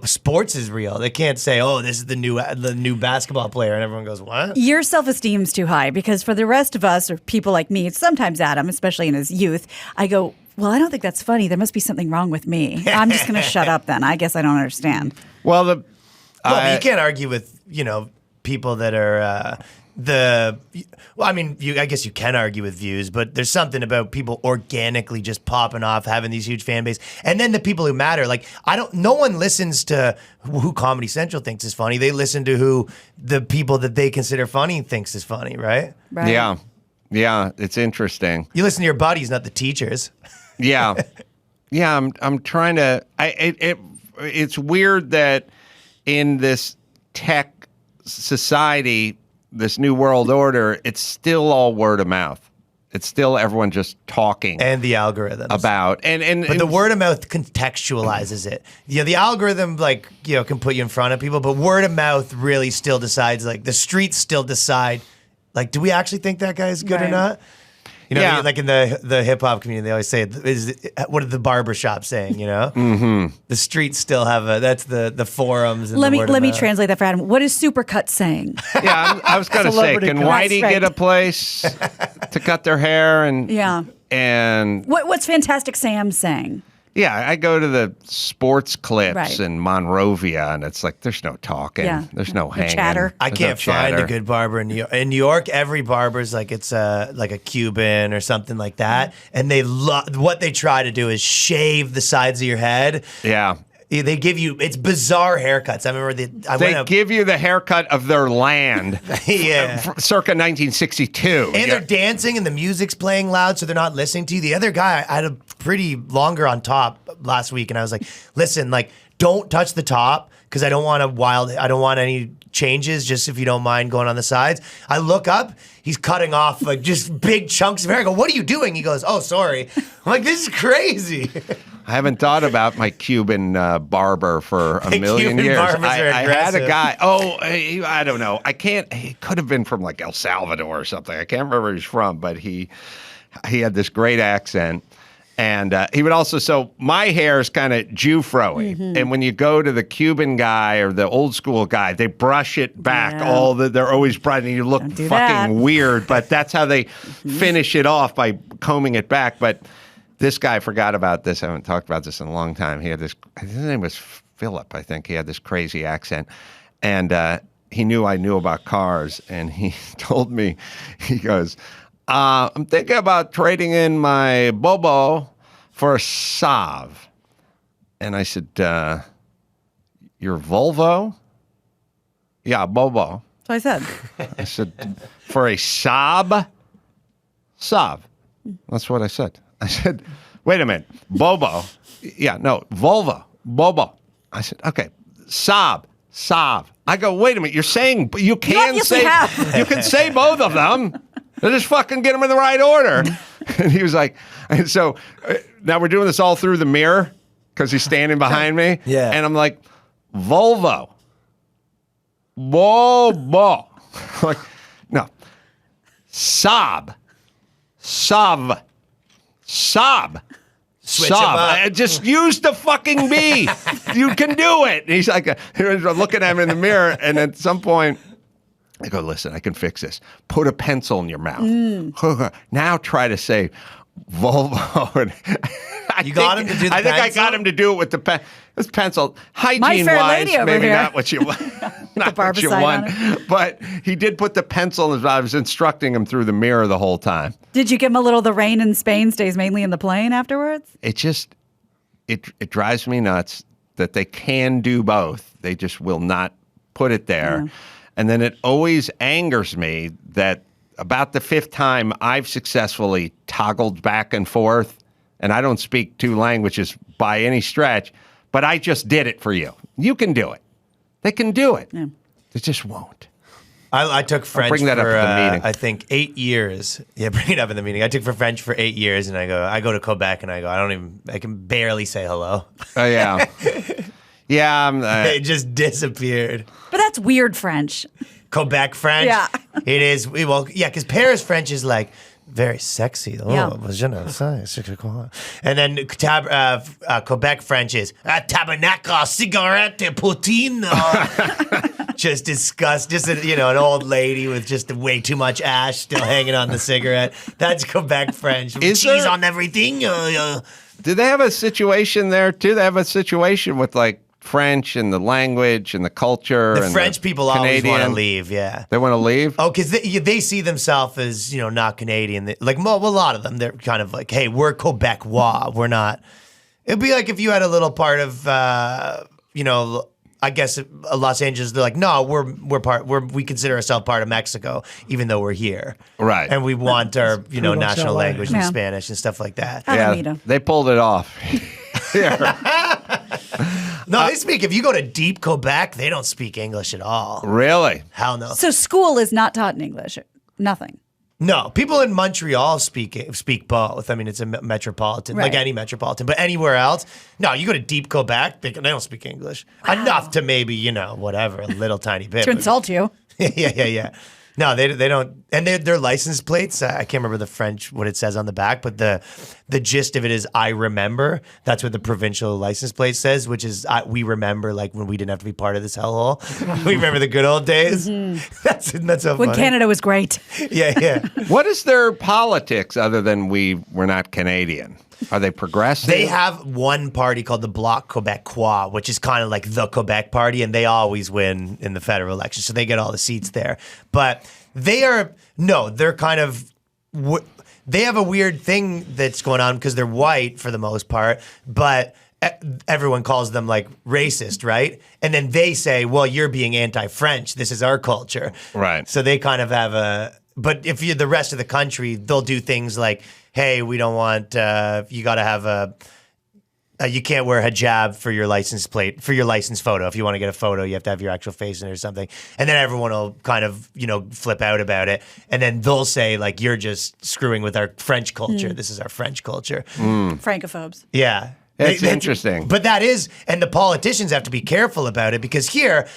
sports is real. They can't say, oh, this is the new basketball player. And everyone goes, what? Your self-esteem's too high because for the rest of us or people like me, sometimes Adam, especially in his youth, I go, well, I don't think that's funny. There must be something wrong with me. I'm just going to shut up then. I guess I don't understand. Well, you can't argue with, people that are, I guess you can argue with views, but there's something about people organically just popping off, having these huge fan base, and then the people who matter. Like no one listens to who Comedy Central thinks is funny. They listen to who the people that they consider funny thinks is funny, right? Yeah, it's interesting. You listen to your buddies, not the teachers. Yeah. Yeah, I'm trying to. It's weird that in this tech society, this new world order, it's still all word of mouth. It's still everyone just talking and the algorithms about but the word of mouth contextualizes it. The algorithm can put you in front of people, but word of mouth really still decides. Like the streets still decide. Like, do we actually think that guy is good or not? Like in the hip hop community, they always say, "What are the barbershop saying?" Mm-hmm. The streets still have that's the forums. And let me translate that for Adam. What is Supercut saying? Yeah, I was going to say, can Whitey get a place to cut their hair and what's Fantastic Sam saying? Yeah, I go to the sports clips in Monrovia, and it's like there's no talking, there's no hanging, chatter. I can't find a good barber in New York. In New York, every barber's like it's like a Cuban or something like that, and what they try to do is shave the sides of your head. Yeah. They give you it's bizarre haircuts. I remember they give you the haircut of their land. Circa 1962. And they're dancing and the music's playing loud, so they're not listening to you. The other guy, I had a pretty longer on top last week, and I was like, listen, like, don't touch the top because I don't want any changes, just if you don't mind going on the sides. I look up, he's cutting off like just big chunks of hair. I go, what are you doing? He goes, oh, sorry. I'm like, this is crazy. I haven't thought about my Cuban barber for a million years. I had a guy. I don't know. He could have been from like El Salvador or something. I can't remember where he's from, but he had this great accent. And he would also, so my hair is kind of Jew-fro-y. Mm-hmm. And when you go to the Cuban guy or the old school guy, they brush it back. They're always bright and you look fucking weird. But that's how they finish it off, by combing it back. But this guy forgot about this. I haven't talked about this in a long time. He had his name was Philip, I think. He had this crazy accent. And he knew I knew about cars. And he told me, he goes, I'm thinking about trading in my Bobo for a Saab. And I said, your Volvo? Yeah, Bobo. So I said. I said, for a Saab? Saab. That's what I said. I said, wait a minute. Bobo. Yeah, no, Volvo. Bobo. I said, okay, Saab. I go, wait a minute. You're saying, you can say both of them. Just fucking get them in the right order. And he was like, and so now we're doing this all through the mirror because he's standing behind me. Yeah. And I'm like, Volvo. Bobo. Like, no. Saab. Switch Saab. Just use the fucking B. You can do it. And he's like, looking at him in the mirror. And at some point, I go, listen, I can fix this. Put a pencil in your mouth. Now try to say Volvo. You got him to do the pencil? I think I got him to do it with this pencil. Hygiene-wise, maybe not what you want. But he did put the pencil in his mouth. I was instructing him through the mirror the whole time. Did you give him a little, the rain in Spain stays mainly in the plane afterwards? It just, it drives me nuts that they can do both. They just will not put it there. Yeah. And then it always angers me that about the fifth time I've successfully toggled back and forth, and I don't speak two languages by any stretch, but I just did it for you. You can do it. They can do it. Yeah. They just won't. I took French bring that for, up at the meeting. I think 8 years. Yeah, bring it up in the meeting. I took for French for 8 years, and I go to Quebec, and I can barely say hello. Oh, yeah. Yeah. It just disappeared. But that's weird French. Quebec French? Yeah. It is. Well, yeah, because Paris French is like very sexy. And then Quebec French is tabernacle, cigarette, poutine. Just disgust. Just an old lady with just way too much ash still hanging on the cigarette. That's Quebec French. Cheese on everything. Do they have a situation there too? They have a situation with like French and the language and the culture. The French people always want to leave. Yeah, they want to leave. Oh, because they see themselves as not Canadian. A lot of them, they're kind of like, hey, we're Quebecois. We're not. It'd be like if you had a little part of I guess Los Angeles, they're like, no, we consider ourselves part of Mexico, even though we're here, right? And we want our national language in Yeah. Spanish and stuff like that. Alameda. They pulled it off. No, they speak. If you go to deep Quebec, they don't speak English at all. Really? Hell no. So school is not taught in English. Nothing. No, people in Montreal speak both. I mean, it's a metropolitan, like Right. any metropolitan. But anywhere else, no, you go to deep Quebec, they don't speak English. Enough to maybe, whatever, a little tiny bit. To insult you. Yeah. No, they don't. And their license plates, I can't remember the French, what it says on the back, but the gist of it is I remember. That's what the provincial license plate says, which is we remember like when we didn't have to be part of this hellhole. We remember the good old days. That's so When funny. Canada was great. Yeah. What is their politics other than we're not Canadian? Are they progressive? They have one party called the Bloc Québécois, which is kind of like the Quebec party, and they always win in the federal election, so they get all the seats there. But they're kind of they have a weird thing that's going on because they're white for the most part, but everyone calls them like racist, right? And then they say, well, you're being anti-French. This is our culture. Right. So they kind of have but if you're the rest of the country, they'll do things like, hey, we don't want, you got to have you can't wear hijab for your license plate, for your license photo. If you want to get a photo, you have to have your actual face in it or something. And then everyone will kind of, flip out about it. And then they'll say, like, you're just screwing with our French culture. This is our French culture. Francophobes. Yeah. It's interesting. But that is, and the politicians have to be careful about it because here,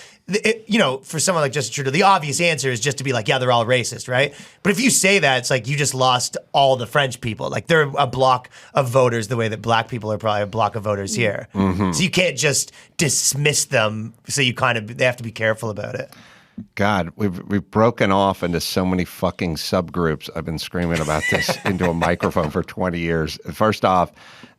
for someone like Justin Trudeau, the obvious answer is just to be like, yeah, they're all racist, right? But if you say that, it's like you just lost all the French people. Like they're a block of voters the way that black people are probably a block of voters here. Mm-hmm. So you can't just dismiss them. So they have to be careful about it. God, we've broken off into so many fucking subgroups. I've been screaming about this into a microphone for 20 years. First off,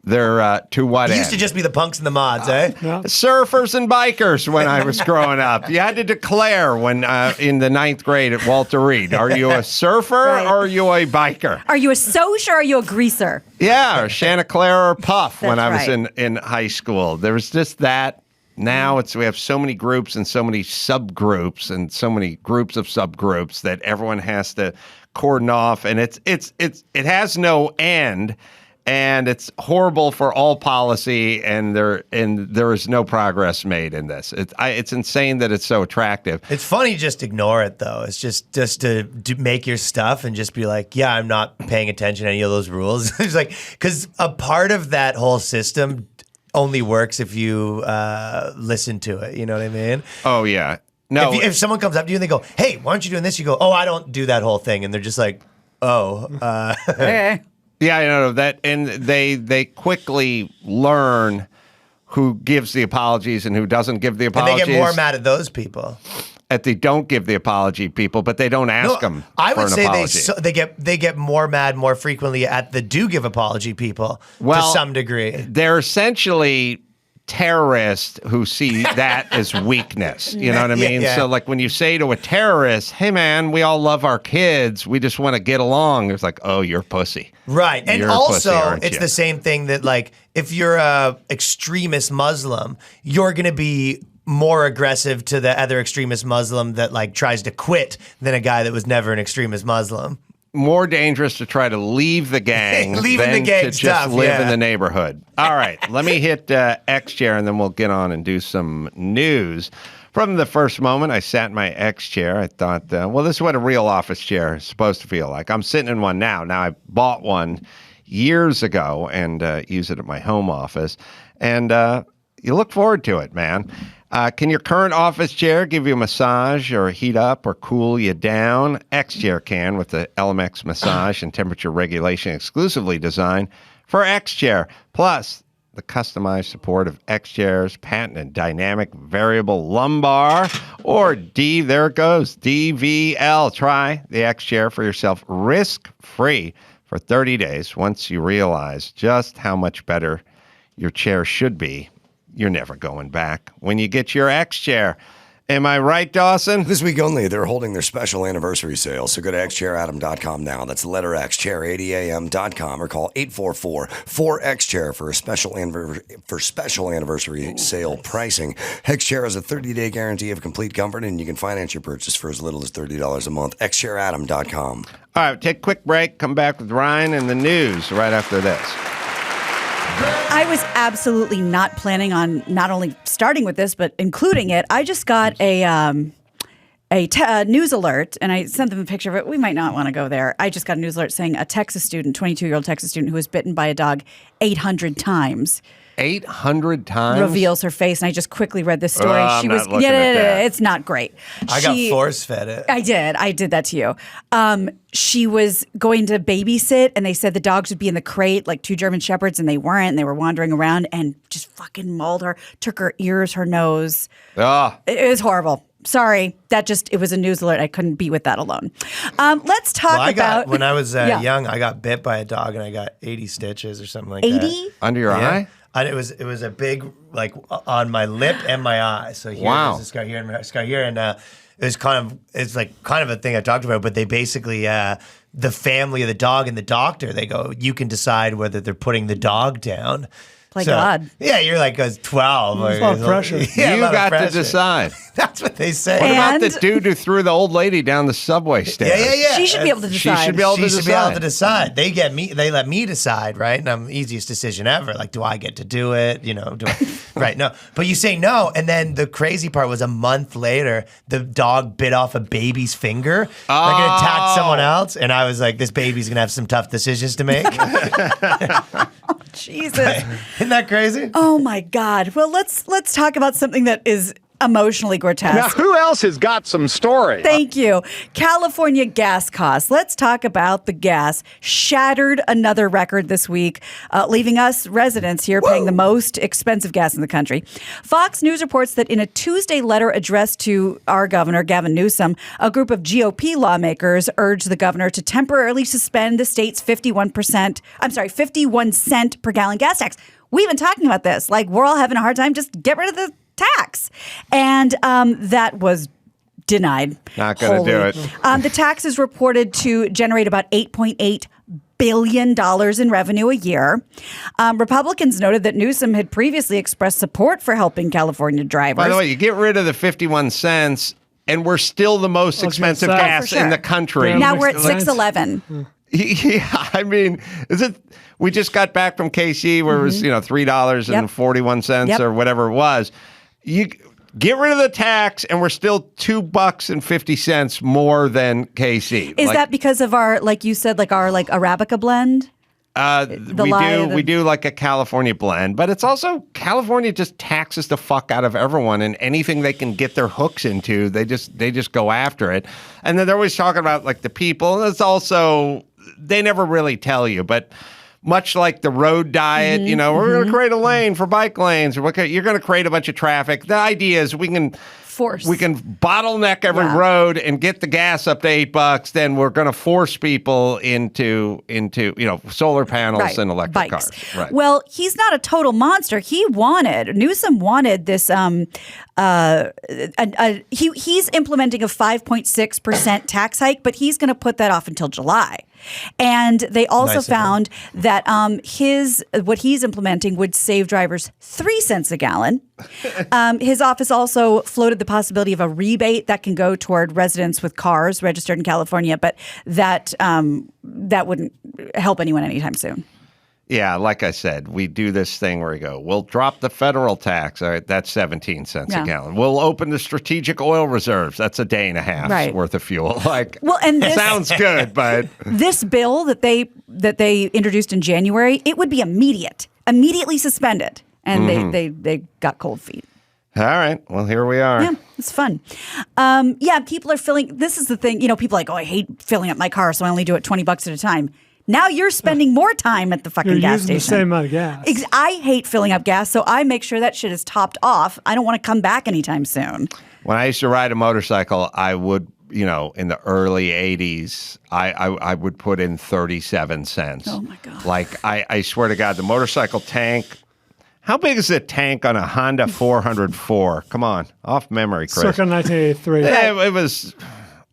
they're to what It end? used to just be the punks and the mods, eh? Surfers and bikers when I was growing up. You had to declare when in the 9th grade at Walter Reed. Are you a surfer or are you a biker? Are you a soch or are you a greaser? Yeah, or Chanticleer or Puff when I That's was right. in high school. There was just that. Now we have so many groups and so many subgroups and so many groups of subgroups that everyone has to cordon off, and it has no end, and it's horrible for all policy, and there is no progress made in this. It's insane that it's so attractive. It's funny, just ignore it though. It's just to make your stuff and just be like, yeah, I'm not paying attention to any of those rules. It's like, because a part of that whole system only works if you listen to it. You know what I mean? Oh yeah. No. If someone comes up to you and they go, "Hey, why aren't you doing this?" You go, "Oh, I don't do that whole thing," and they're just like, "Oh, Okay. Yeah, I know that, and they quickly learn who gives the apologies and who doesn't give the and apologies. they get more mad at those people. At the don't give the apology people, but they don't ask them I for would an say apology. they get more mad more frequently at the do give apology people to some degree. They're essentially terrorists who see that as weakness. You know what I mean? Yeah. So like when you say to a terrorist, hey man, we all love our kids, we just want to get along, it's like, oh, you're pussy. Right. And You're a also, pussy, aren't it's you? the same thing that, like, if you're a extremist Muslim, you're going to be more aggressive to the other extremist Muslim that, like, tries to quit than a guy that was never an extremist Muslim. More dangerous to try to leave the gang Leaving than the gang to just stuff, live yeah. in the neighborhood. All right, let me hit X chair and then we'll get on and do some news. From the first moment I sat in my X chair, I thought, well, this is what a real office chair is supposed to feel like. I'm sitting in one now. Now, I bought one years ago and use it at my home office. And you look forward to it, man. Can your current office chair give you a massage or heat up or cool you down? X-Chair can with the LMX massage and temperature regulation exclusively designed for X-Chair. Plus, the customized support of X-Chair's patented dynamic variable lumbar, or there it goes, DVL. Try the X-Chair for yourself risk-free for 30 days. Once you realize just how much better your chair should be, you're never going back when you get your X-Chair. Am I right, Dawson? This week only, they're holding their special anniversary sale, so go to xchairadam.com now. That's the letter X, chair80am.com, or call 844-4XChair for a special anniversary sale pricing. Hex Chair has a 30-day guarantee of complete comfort, and you can finance your purchase for as little as $30 a month. xchairadam.com. All right, take a quick break. Come back with Ryan and the news right after this. I was absolutely not planning on not only starting with this, but including it. I just got a news alert, and I sent them a picture of it. We might not want to go there. I just got a news alert saying a Texas student, 22-year-old Texas student who was bitten by a dog 800 times. 800 times? Reveals her face, and I just quickly read this story. I'm not looking at that. It's not great. I got force-fed it. I did that to you. She was going to babysit, and they said the dogs would be in the crate, like 2 German Shepherds, and they weren't, and they were wandering around and just fucking mauled her, took her ears, her nose. It was horrible. Sorry, it was a news alert. I couldn't be with that alone. Let's talk about... When I was young, I got bit by a dog, and I got 80 stitches or something like that. 80? Under your eye? And it was a big, like, on my lip and my eye. So here, there's a scar here and a scar here, and it's kind of a thing I talked about. But they basically, the family of the dog and the doctor, they go, you can decide whether they're putting the dog down. God. Yeah, you're like 12. There's a lot of pressure. Yeah, you got to decide. That's what they say. What about the dude who threw the old lady down the subway stairs? Yeah. She should be able to decide. She should be able to decide. They let me decide, right? And I'm the easiest decision ever. Like, do I get to do it? Right? No. But you say no, and then the crazy part was a month later, the dog bit off a baby's finger. Like it attacked someone else, and I was like, this baby's gonna have some tough decisions to make. Jesus. Isn't that crazy? Oh my God. Well, let's talk about something that is emotionally grotesque. Now, who else has got some story? Thank you. California gas costs. Let's talk about the gas. Shattered another record this week, leaving us residents here paying the most expensive gas in the country. Fox News reports that in a Tuesday letter addressed to our governor, Gavin Newsom, a group of GOP lawmakers urged the governor to temporarily suspend the state's 51 cent per gallon gas tax. We've been talking about this. Like, we're all having a hard time. Just get rid of the tax. And that was denied. Not going to do it. The tax is reported to generate about $8.8 billion in revenue a year. Republicans noted that Newsom had previously expressed support for helping California drivers. By the way, you get rid of the 51 cents, and we're still the most expensive gas in the country. Now we're at $6.11. Yeah, I mean, we just got back from KC where it was, $3.41 or whatever it was. You get rid of the tax, and we're still $2.50 more than KC. Is that because of our, like you said, our Arabica blend? We do like a California blend, but it's also California just taxes the fuck out of everyone, and anything they can get their hooks into, they just go after it. And then they're always talking about like the people. And it's also, they never really tell you, but much like the road diet, we're going to create a lane for bike lanes. You're going to create a bunch of traffic. The idea is we can bottleneck every road and get the gas up to $8. Then we're going to force people into solar panels and electric cars. Right. Well, he's not a total monster. Newsom wanted this. He's implementing a 5.6% tax hike, but he's going to put that off until July. And they also found that what he's implementing would save drivers 3 cents a gallon. His office also floated the possibility of a rebate that can go toward residents with cars registered in California, but that wouldn't help anyone anytime soon. Yeah, like I said, we do this thing where we go, we'll drop the federal tax. All right, that's 17 cents a gallon. We'll open the strategic oil reserves. That's a day and a half worth of fuel. Sounds good, but this bill that they introduced in January, it would be immediately suspended, and they got cold feet. All right. Well, here we are. Yeah, it's fun. People are filling. This is the thing. People are like, I hate filling up my car, so I only do it $20 at a time. Now you're spending more time at the fucking gas station. You're using the same amount of gas. I hate filling up gas, so I make sure that shit is topped off. I don't want to come back anytime soon. When I used to ride a motorcycle, I would, in the early 80s, I would put in 37 cents. Oh, my God. Like, I swear to God, the motorcycle tank, How big is the tank on a Honda 404? Come on, off memory, Chris. Circa 1983. It was,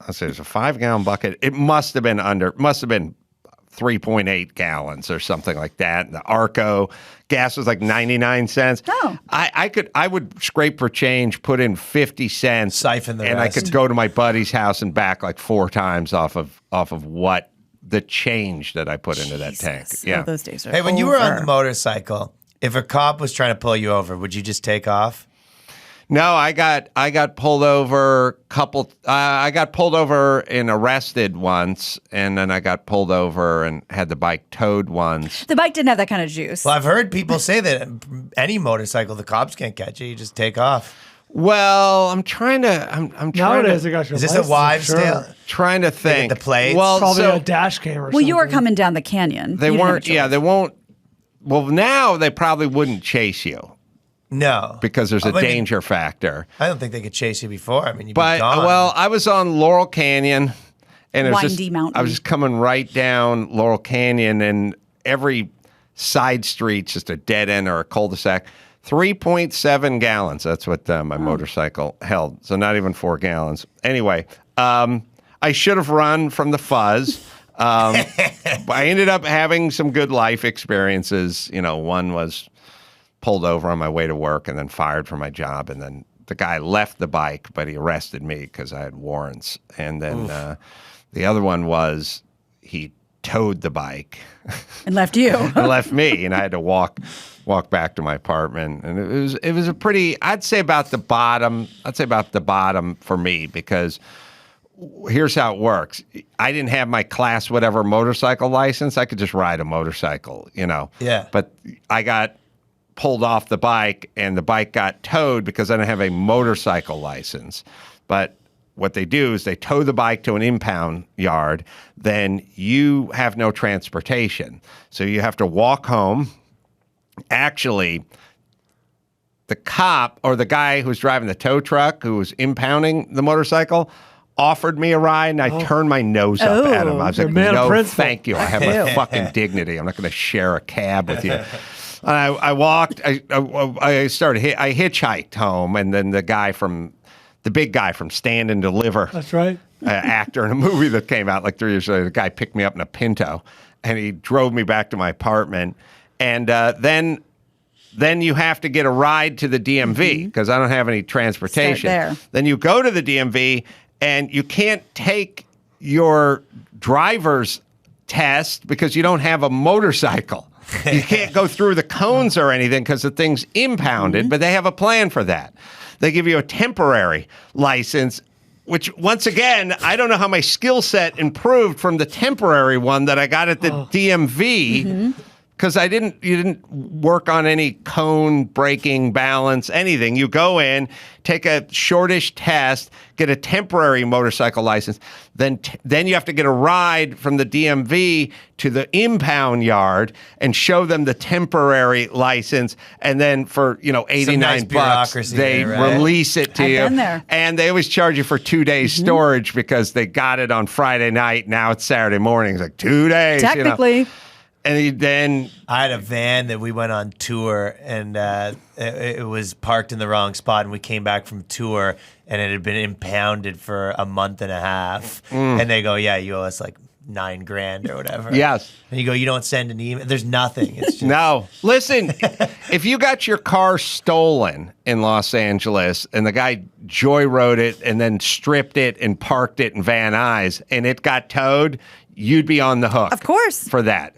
I'll say it was a 5-gallon bucket. It must have been 3.8 gallons or something like that. And the Arco gas was like 99 cents. Oh. I would scrape for change, put in 50 cents, siphon the and rest. I could go to my buddy's house and back like 4 times off of what the change that I put into that tank. Yeah. Those days are Hey, when you were on over. the motorcycle, if a cop was trying to pull you over, would you just take off? No, I got pulled over I got pulled over and arrested once, and then I got pulled over and had the bike towed once. The bike didn't have that kind of juice. Well, I've heard people say that any motorcycle, the cops can't catch you. You just take off. Well, I'm trying to. I'm trying Nowadays, to. they got your Is this a license, wives' sure. tale? Trying to think. The plates? Well, Probably so a dash cam or Well, something. you were coming down the canyon. they You didn't have a weren't. Yeah, choice. they won't. Well, now they probably wouldn't chase you No. because there's a I mean, danger factor. I don't think they could chase you before. I mean, you'd But be gone. well, I was on Laurel Canyon, and it was Windy just, mountain. I was just coming right down Laurel Canyon, and every side street's just a dead end or a cul-de-sac. 3.7 gallons. That's what my motorcycle held. So not even 4 gallons. Anyway, I should have run from the fuzz. But I ended up having some good life experiences. You know, one was pulled over on my way to work and then fired from my job. And then the guy left the bike, but he arrested me because I had warrants. And then the other one was he towed the bike And left you. and left me, and I had to walk back to my apartment. And it was a pretty, I'd say about the bottom for me, because here's how it works. I didn't have my class whatever motorcycle license. I could just ride a motorcycle, you know. Yeah. But I got pulled off the bike, and the bike got towed because I didn't have a motorcycle license. But what they do is they tow the bike to an impound yard. Then you have no transportation. So you have to walk home. Actually, the cop or the guy who was driving the tow truck who was impounding the motorcycle offered me a ride, and I turned my nose up at him. I was You're like, a man of no, principle." thank you. I have my fucking dignity. I'm not going to share a cab with you. I walked. I hitchhiked home, and then the big guy from Stand and Deliver, That's right. actor in a movie that came out like 3 years later, the guy picked me up in a Pinto, and he drove me back to my apartment. And then you have to get a ride to the DMV because I don't have any transportation. Start there. Then you go to the DMV, and you can't take your driver's test because you don't have a motorcycle. You can't go through the cones or anything because the thing's impounded, but they have a plan for that. They give you a temporary license, which, once again, I don't know how my skill set improved from the temporary one that I got at the DMV. Because you didn't work on any cone, braking, balance, anything. You go in, take a shortish test, get a temporary motorcycle license, then you have to get a ride from the DMV to the impound yard and show them the temporary license, and then for $89 nice bucks, bureaucracy they there, right? release it to I've you. been there. And they always charge you for 2 days storage because they got it on Friday night. Now it's Saturday morning. It's like 2 days. Technically. And then I had a van that we went on tour, and it was parked in the wrong spot, and we came back from tour, and it had been impounded for a month and a half. And they go, yeah, you owe us like $9,000 or whatever. Yes. And you go, you don't send an email. There's nothing. It's just, no. Listen, if you got your car stolen in Los Angeles and the guy joyrode it and then stripped it and parked it in Van Nuys and it got towed, you'd be on the hook. Of course. For that.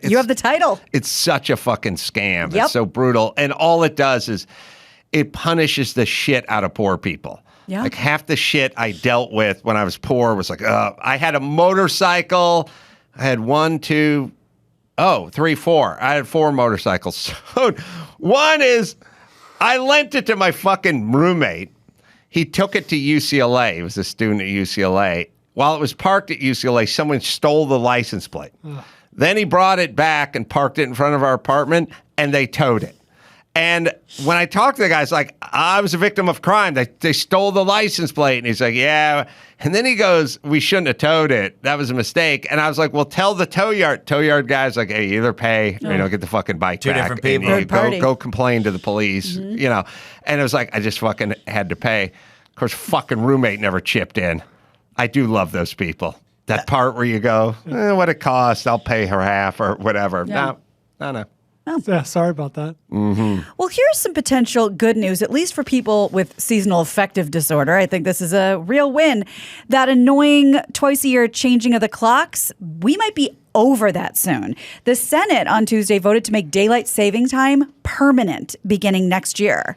You have the title. It's such a fucking scam. Yep. It's so brutal. And all it does is it punishes the shit out of poor people. Yeah. Like half the shit I dealt with when I was poor was like, I had a motorcycle. I had 4. I had 4 motorcycles. So one is I lent it to my fucking roommate. He took it to UCLA. He was a student at UCLA. While it was parked at UCLA, someone stole the license plate. Then he brought it back and parked it in front of our apartment, and they towed it. And when I talked to the guy, it's like, I was a victim of crime. They stole the license plate. And he's like, yeah. And then he goes, we shouldn't have towed it. That was a mistake. And I was like, well, tell the tow yard guy's like, hey, either pay or get the fucking bike Two back. different people. And go complain to the police, And it was like, I just fucking had to pay. Of course, fucking roommate never chipped in. I do love those people. That part where you go, what it costs, I'll pay her half or whatever. Yeah. No. Yeah, sorry about that. Mm-hmm. Well, here's some potential good news, at least for people with seasonal affective disorder. I think this is a real win. That annoying twice-a-year changing of the clocks, we might be over that soon. The Senate on Tuesday voted to make daylight saving time permanent beginning next year.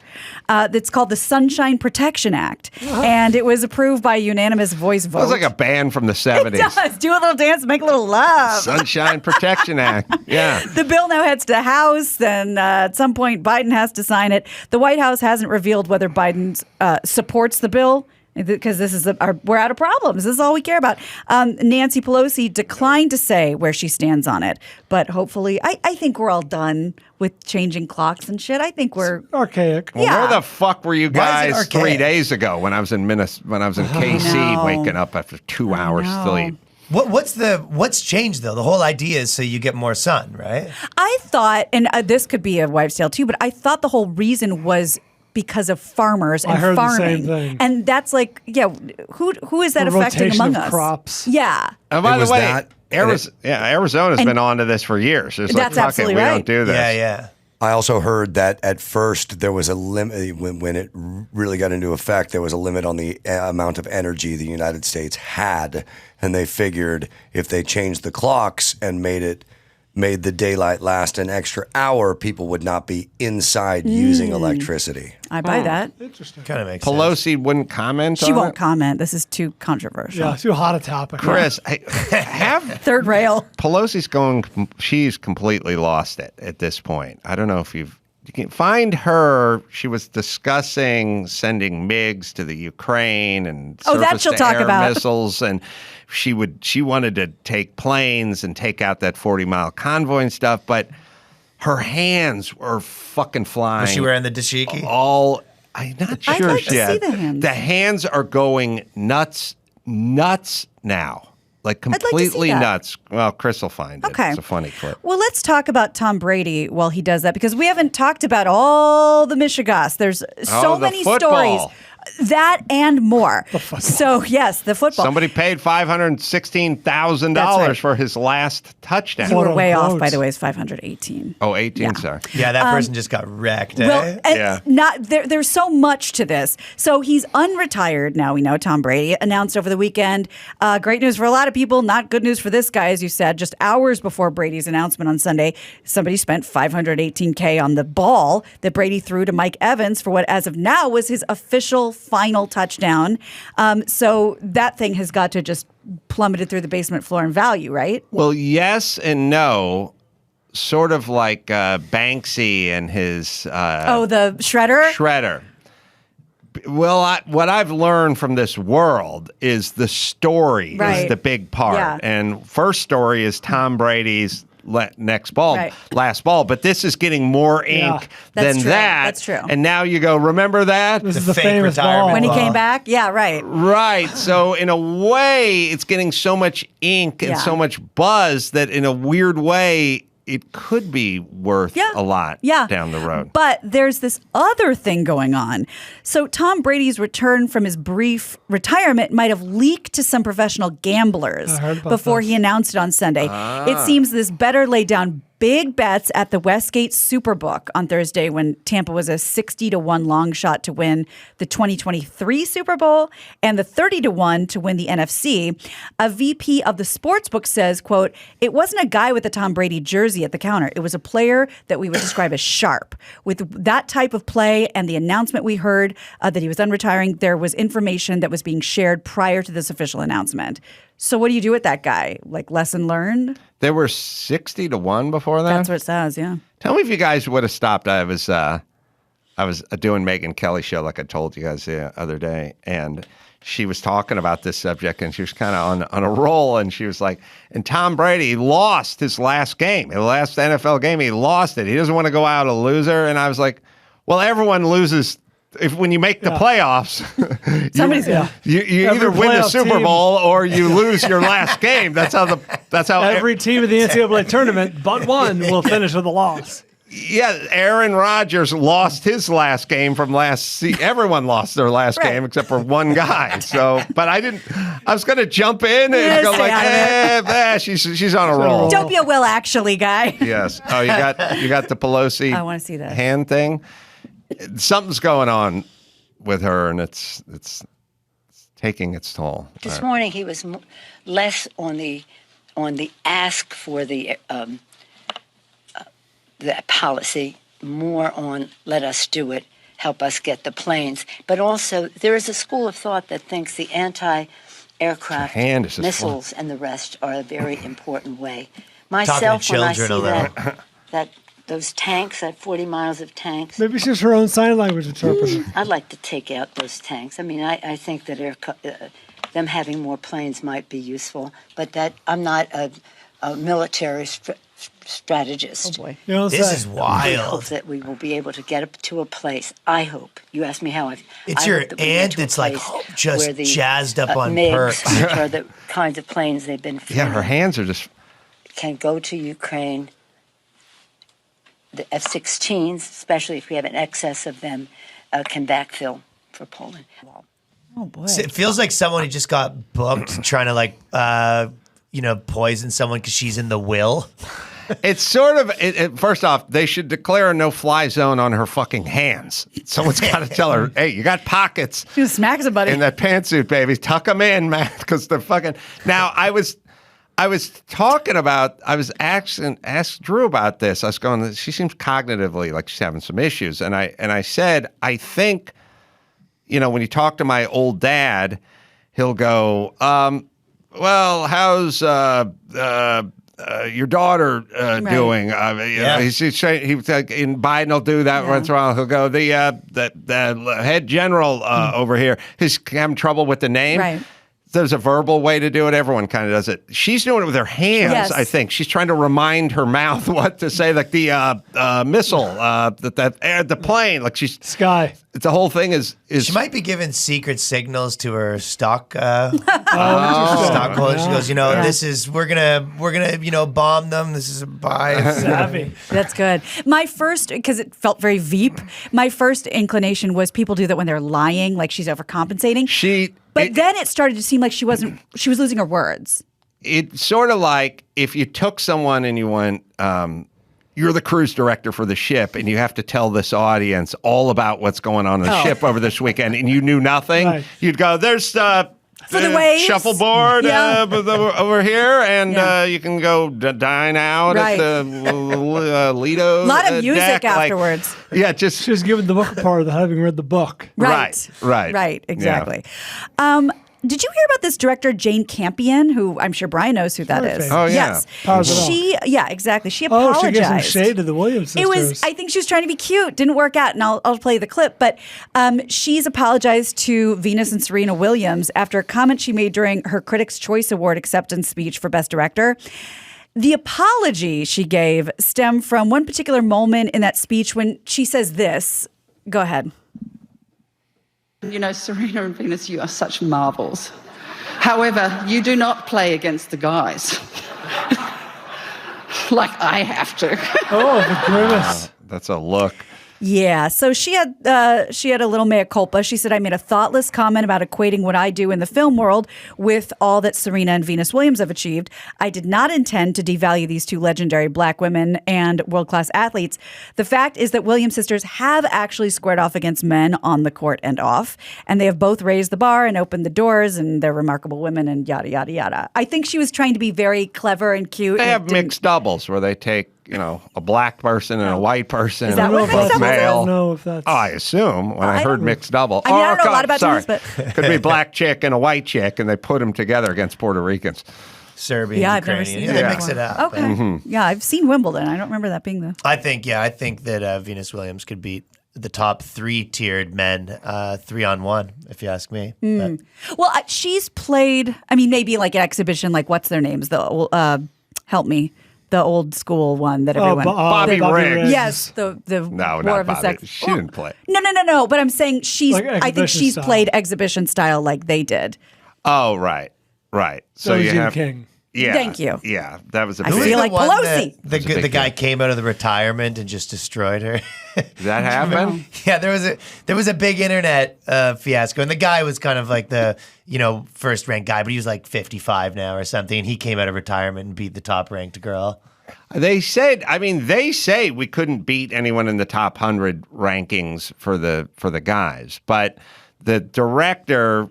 It's called the Sunshine Protection Act, and it was approved by a unanimous voice vote. Sounds like a band from the 70s. It does. Do a little dance, make a little love. Sunshine Protection Act. Yeah. The bill now heads to the House, and at some point Biden has to sign it. The White House hasn't revealed whether Biden supports the bill, because this is we're out of problems. This is all we care about. Nancy Pelosi declined to say where she stands on it, but hopefully, I think we're all done with changing clocks and shit. I think we're archaic. Well, where the fuck were you Why is it guys archaic? 3 days ago when I was in KC, waking up after 2 hours sleep? What's changed though? The whole idea is so you get more sun, right? I thought, and this could be a wives' tale too, but I thought the whole reason was because of farmers and I heard farming. the same thing. And that's like, who is that The affecting rotation among of us? crops. Yeah. And by the way, that. Arizona's And- been on to this for years. It's like, That's fuck it, absolutely we right. don't do this. Yeah. I also heard that at first there was a limit when it really got into effect. There was a limit on the amount of energy the United States had, and they figured if they changed the clocks and made the daylight last an extra hour, people would not be inside using electricity. I buy that. Interesting. Kind of makes sense. Pelosi wouldn't comment She on won't it? comment. This is too controversial. Yeah, too hot a topic. Chris, have Third rail. Pelosi's she's completely lost it at this point. I don't know if you can find her. She was discussing sending MiGs to the Ukraine and that she'll talk surface-to-air about. missiles, and she wanted to take planes and take out that 40-mile convoy and stuff, but her hands were fucking flying. Was she wearing the dashiki? I'm not sure. I'd like to yet. see the hands. The hands are going nuts now. Like like to see completely that. nuts. Well, Chris will find it. Okay. It's a funny clip. Well, let's talk about Tom Brady while he does that, because we haven't talked about all the Michigas. There's so the many football. stories. That and more. So, yes, the football. Somebody paid $516,000 That's right. for his last touchdown. You were way off, Quote. by the way. It's 518. Oh, 18, sorry. Yeah, that person just got wrecked. Well, and Yeah. there's so much to this. So he's unretired now. We know Tom Brady announced over the weekend. Great news for a lot of people. Not good news for this guy, as you said. Just hours before Brady's announcement on Sunday, somebody spent $518K on the ball that Brady threw to Mike Evans for what, as of now, was his official final touchdown. So that thing has got to just plummeted through the basement floor in value, right? Well, yes and no. Sort of like Banksy and his... the shredder? Shredder. Well, what I've learned from this world is the story Right. is the big part. Yeah. And first story is Tom Brady's last ball. But this is getting more ink Yeah. That's than true. that. That's true. And now you go, remember that? This is The the fake famous retirement ball. When he Well, came back? Yeah, right. Right. So in a way, it's getting so much ink and Yeah. so much buzz that in a weird way, it could be worth a lot down the road. But there's this other thing going on. So Tom Brady's return from his brief retirement might have leaked to some professional gamblers I heard about before this. he announced it on Sunday. It seems this better lay down big bets at the Westgate Superbook on Thursday when Tampa was a 60-1 long shot to win the 2023 Super Bowl and the 30-1 to win the NFC. A VP of the sportsbook says, quote, "It wasn't a guy with a Tom Brady jersey at the counter. It was a player that we would describe as sharp. With that type of play and the announcement we heard that he was unretiring, there was information that was being shared prior to this official announcement." So what do you do with that guy? Like, lesson learned? There were 60-1 before that? That's what it says, yeah. Tell me if you guys would have stopped. I was doing Megyn Kelly show like I told you guys the other day, and she was talking about this subject, and she was kind of on a roll, and she was like, and Tom Brady lost his last game. The last NFL game, he lost it. He doesn't want to go out a loser. And I was like, Well, everyone loses. When you make the playoffs, you either win the Super Bowl or you lose your last game. That's how every team in the NCAA tournament but one will finish with a loss. Yeah, Aaron Rodgers lost his last game from last season. Everyone lost their last game except for one guy. So, but I didn't. I was going to jump in and go like, she's on a roll. Don't be a Will Actually guy. Yes. Oh, you got the Pelosi. I want to see that hand thing. Something's going on with her, and it's taking its toll. This morning he was less on the ask for the policy, more on let us do it, help us get the planes. But also there is a school of thought that thinks the anti-aircraft missiles and the rest are a very important way. Myself, when I see that those tanks, that 40 miles of tanks. Maybe she's her own sign language interpreter. I'd like to take out those tanks. I mean, I think that them having more planes might be useful, but that I'm not a military strategist. Oh boy, this is wild. I hope that we will be able to get up to a place. I hope. You asked me how It's your aunt that's like just jazzed up on perks. Which are the kinds of planes they've been flying. Yeah, her hands are just can go to Ukraine. The F-16s, especially if we have an excess of them, can backfill for Poland. Oh boy! So it feels like someone who just got booked trying to poison someone because she's in the will. It's sort of. First off, they should declare a no-fly zone on her fucking hands. Someone's got to tell her, "Hey, you got pockets." She just smack somebody in that pantsuit, baby. Tuck them in, man, because they're fucking. Now, I was talking about. I was asked Drew about this. I was going. She seems cognitively like she's having some issues, and I said, I think, when you talk to my old dad, he'll go, well, how's your daughter doing? He's like, in Biden will do that once in a while. He'll go, the head general over here, he's having trouble with the name. Right. There's a verbal way to do it. Everyone kind of does it. She's doing it with her hands, Yes. I think. She's trying to remind her mouth what to say, like the missile, the plane. Like she's Sky. The whole thing is she might be giving secret signals to her stockholders. She goes, this is we're gonna bomb them. This is a buy. Savvy. That's good. My first, because it felt very Veep. My first inclination was people do that when they're lying, like she's overcompensating. But then it started to seem like she was losing her words. It's sort of like if you took someone and you went, you're the cruise director for the ship, and you have to tell this audience all about what's going on the ship over this weekend, and you knew nothing. Right. You'd go, there's for the waves. Shuffleboard over here, and you can go dine out at the Lido. A lot of music deck. afterwards. Just giving the book part without having read the book. Right. Exactly. Yeah. Did you hear about this director, Jane Campion, who I'm sure Brian knows who that is? Oh, yeah. Yes. Exactly. She apologized. She gave some shade to the Williams sisters. I think she was trying to be cute. Didn't work out, and I'll play the clip. But she's apologized to Venus and Serena Williams after a comment she made during her Critics' Choice Award acceptance speech for Best Director. The apology she gave stemmed from one particular moment in that speech when she says this. Go ahead. Serena and Venus, you are such marvels. However, you do not play against the guys. Like I have to. Oh, the goodness. That's a look. Yeah, so she had a little mea culpa. She said, I made a thoughtless comment about equating what I do in the film world with all that Serena and Venus Williams have achieved. I did not intend to devalue these two legendary black women and world-class athletes. The fact is that Williams sisters have actually squared off against men on the court and off, and they have both raised the bar and opened the doors, and they're remarkable women and yada, yada, yada. I think she was trying to be very clever and cute. They have mixed doubles where they take a black person and a white person. Is that what mixed doubles I don't know if that's... Oh, I assume when I heard mixed double. I mean, I don't know a lot about tennis, but... Could be black chick and a white chick, and they put them together against Puerto Ricans. Serbian, I've never Ukrainian. seen They mix it up. Okay. Mm-hmm. Yeah, I've seen Wimbledon. I don't remember that being the... I think that Venus Williams could beat the top 3-tiered men 3-on-1, if you ask me. Well, she's played, maybe like an exhibition, like what's their names? Help me. the old school one that everyone. Bobby Riggs. Yes, the No, War not of the Bobby. Sex. She didn't play. No. But I'm saying Like I think exhibition she's style. played exhibition style like they did. Oh, right. So Billie you Jean have King. Yeah. Thank you. Yeah, that was a I big feel like one Pelosi. that the guy came out of the retirement and just destroyed her. Did that happen? Yeah, there was a big internet fiasco, and the guy was kind of like the first ranked guy, but he was like 55 now or something, and he came out of retirement and beat the top ranked girl. They say we couldn't beat anyone in the top 100 rankings for the guys, but the director.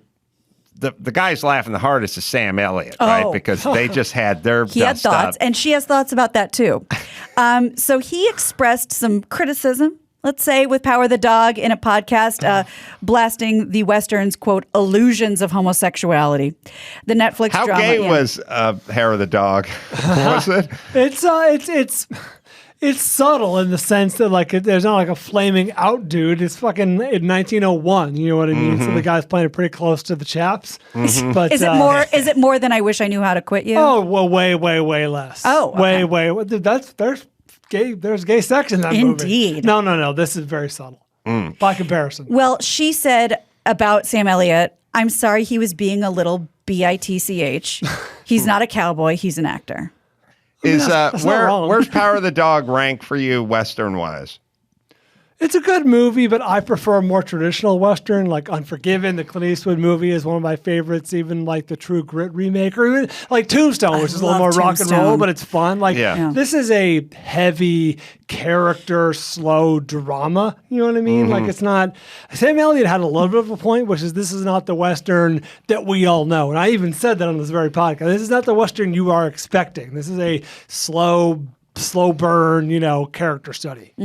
The guy's laughing the hardest is Sam Elliott, right? Because they just had their He had dust thoughts, up. and she has thoughts about that too. So he expressed some criticism, let's say, with Power the Dog in a podcast, blasting the Western's, quote, illusions of homosexuality. The Netflix How drama. gay was Hair of the Dog? Was it? It's subtle in the sense that there's not like a flaming out dude. It's fucking in 1901. You know what I mean? So the guy's playing it pretty close to the chaps. But Is it more than I wish I knew how to quit you? Oh well, way less. Oh, okay. way. There's gay sex in that movie. Indeed. No. This is very subtle by comparison. Well, she said about Sam Elliott, I'm sorry he was being a little bitch. He's not a cowboy. He's an actor. That's not wrong. Where's Power of the Dog rank for you Western wise? It's a good movie, but I prefer a more traditional Western, like Unforgiven. The Clint Eastwood movie is one of my favorites, even like the True Grit remake, or even like Tombstone, which is a little more rock and roll, but it's fun. This is a heavy character, slow drama. You know what I mean? Like it's not. Sam Elliott had a little bit of a point, which is this is not the Western that we all know. And I even said that on this very podcast. This is not the Western you are expecting. This is a slow burn, character study.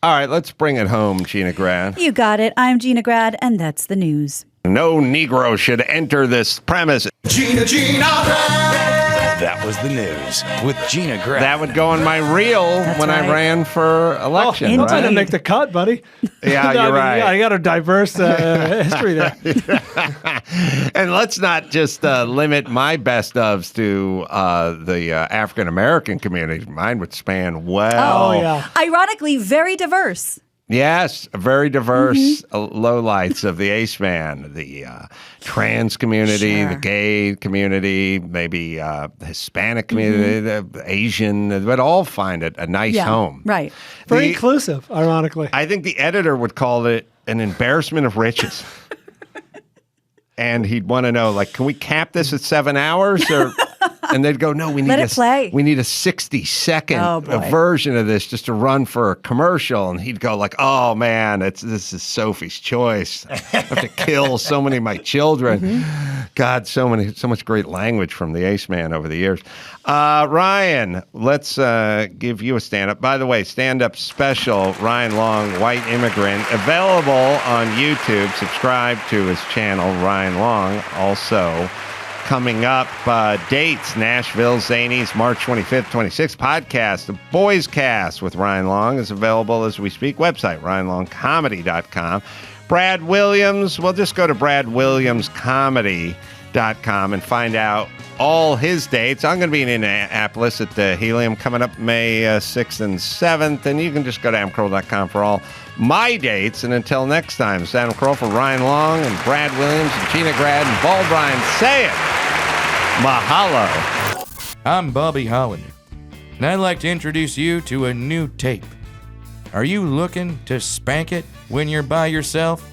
All right, let's bring it home, Gina Grad. You got it. I'm Gina Grad, and that's the news. No Negro should enter this premise. Gina Grad. That was the news with Gina Grad. That would go on my reel when I ran for election. That's going to make the cut, buddy. Yeah, you're right. Yeah, you got a diverse history there. And let's not just limit my best ofs to the African American community. Mine would span well. Oh, yeah. Ironically, very diverse. Yes, very diverse lowlights of the Ace Man, the trans community, the gay community, maybe the Hispanic community, the Asian, but all find it a nice home. Right. Very inclusive, ironically. I think the editor would call it an embarrassment of riches. And he'd want to know, can we cap this at 7 hours? And they'd go, no, we need Let it play. We need a 60-second version of this just to run for a commercial. And he'd go oh man, this is Sophie's choice. I have to kill so many of my children. God, so much great language from the Ace Man over the years. Ryan, let's give you a stand-up. By the way, stand-up special, Ryan Long, White Immigrant, available on YouTube. Subscribe to his channel, Ryan Long. Also, coming up, dates, Nashville Zanies, March 25th, 26th. Podcast, The Boys Cast with Ryan Long is available as we speak. Website, RyanLongComedy.com. Brad Williams, well, just go to BradWilliamsComedy.com and find out all his dates. I'm going to be in Indianapolis at the Helium coming up May 6th and 7th, and you can just go to AdamCarolla.com for all my dates. And until next time, it's Adam Carolla for Ryan Long and Brad Williams and Gina Grad and Bald Brian. Say it! Mahalo. I'm Bobby Hollander, and I'd like to introduce you to a new tape. Are you looking to spank it when you're by yourself?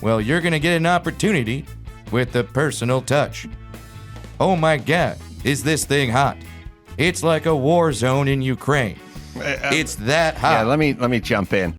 Well, you're going to get an opportunity with the personal touch. Oh my God, is this thing hot? It's like a war zone in Ukraine. It's that hot. Yeah, let me jump in.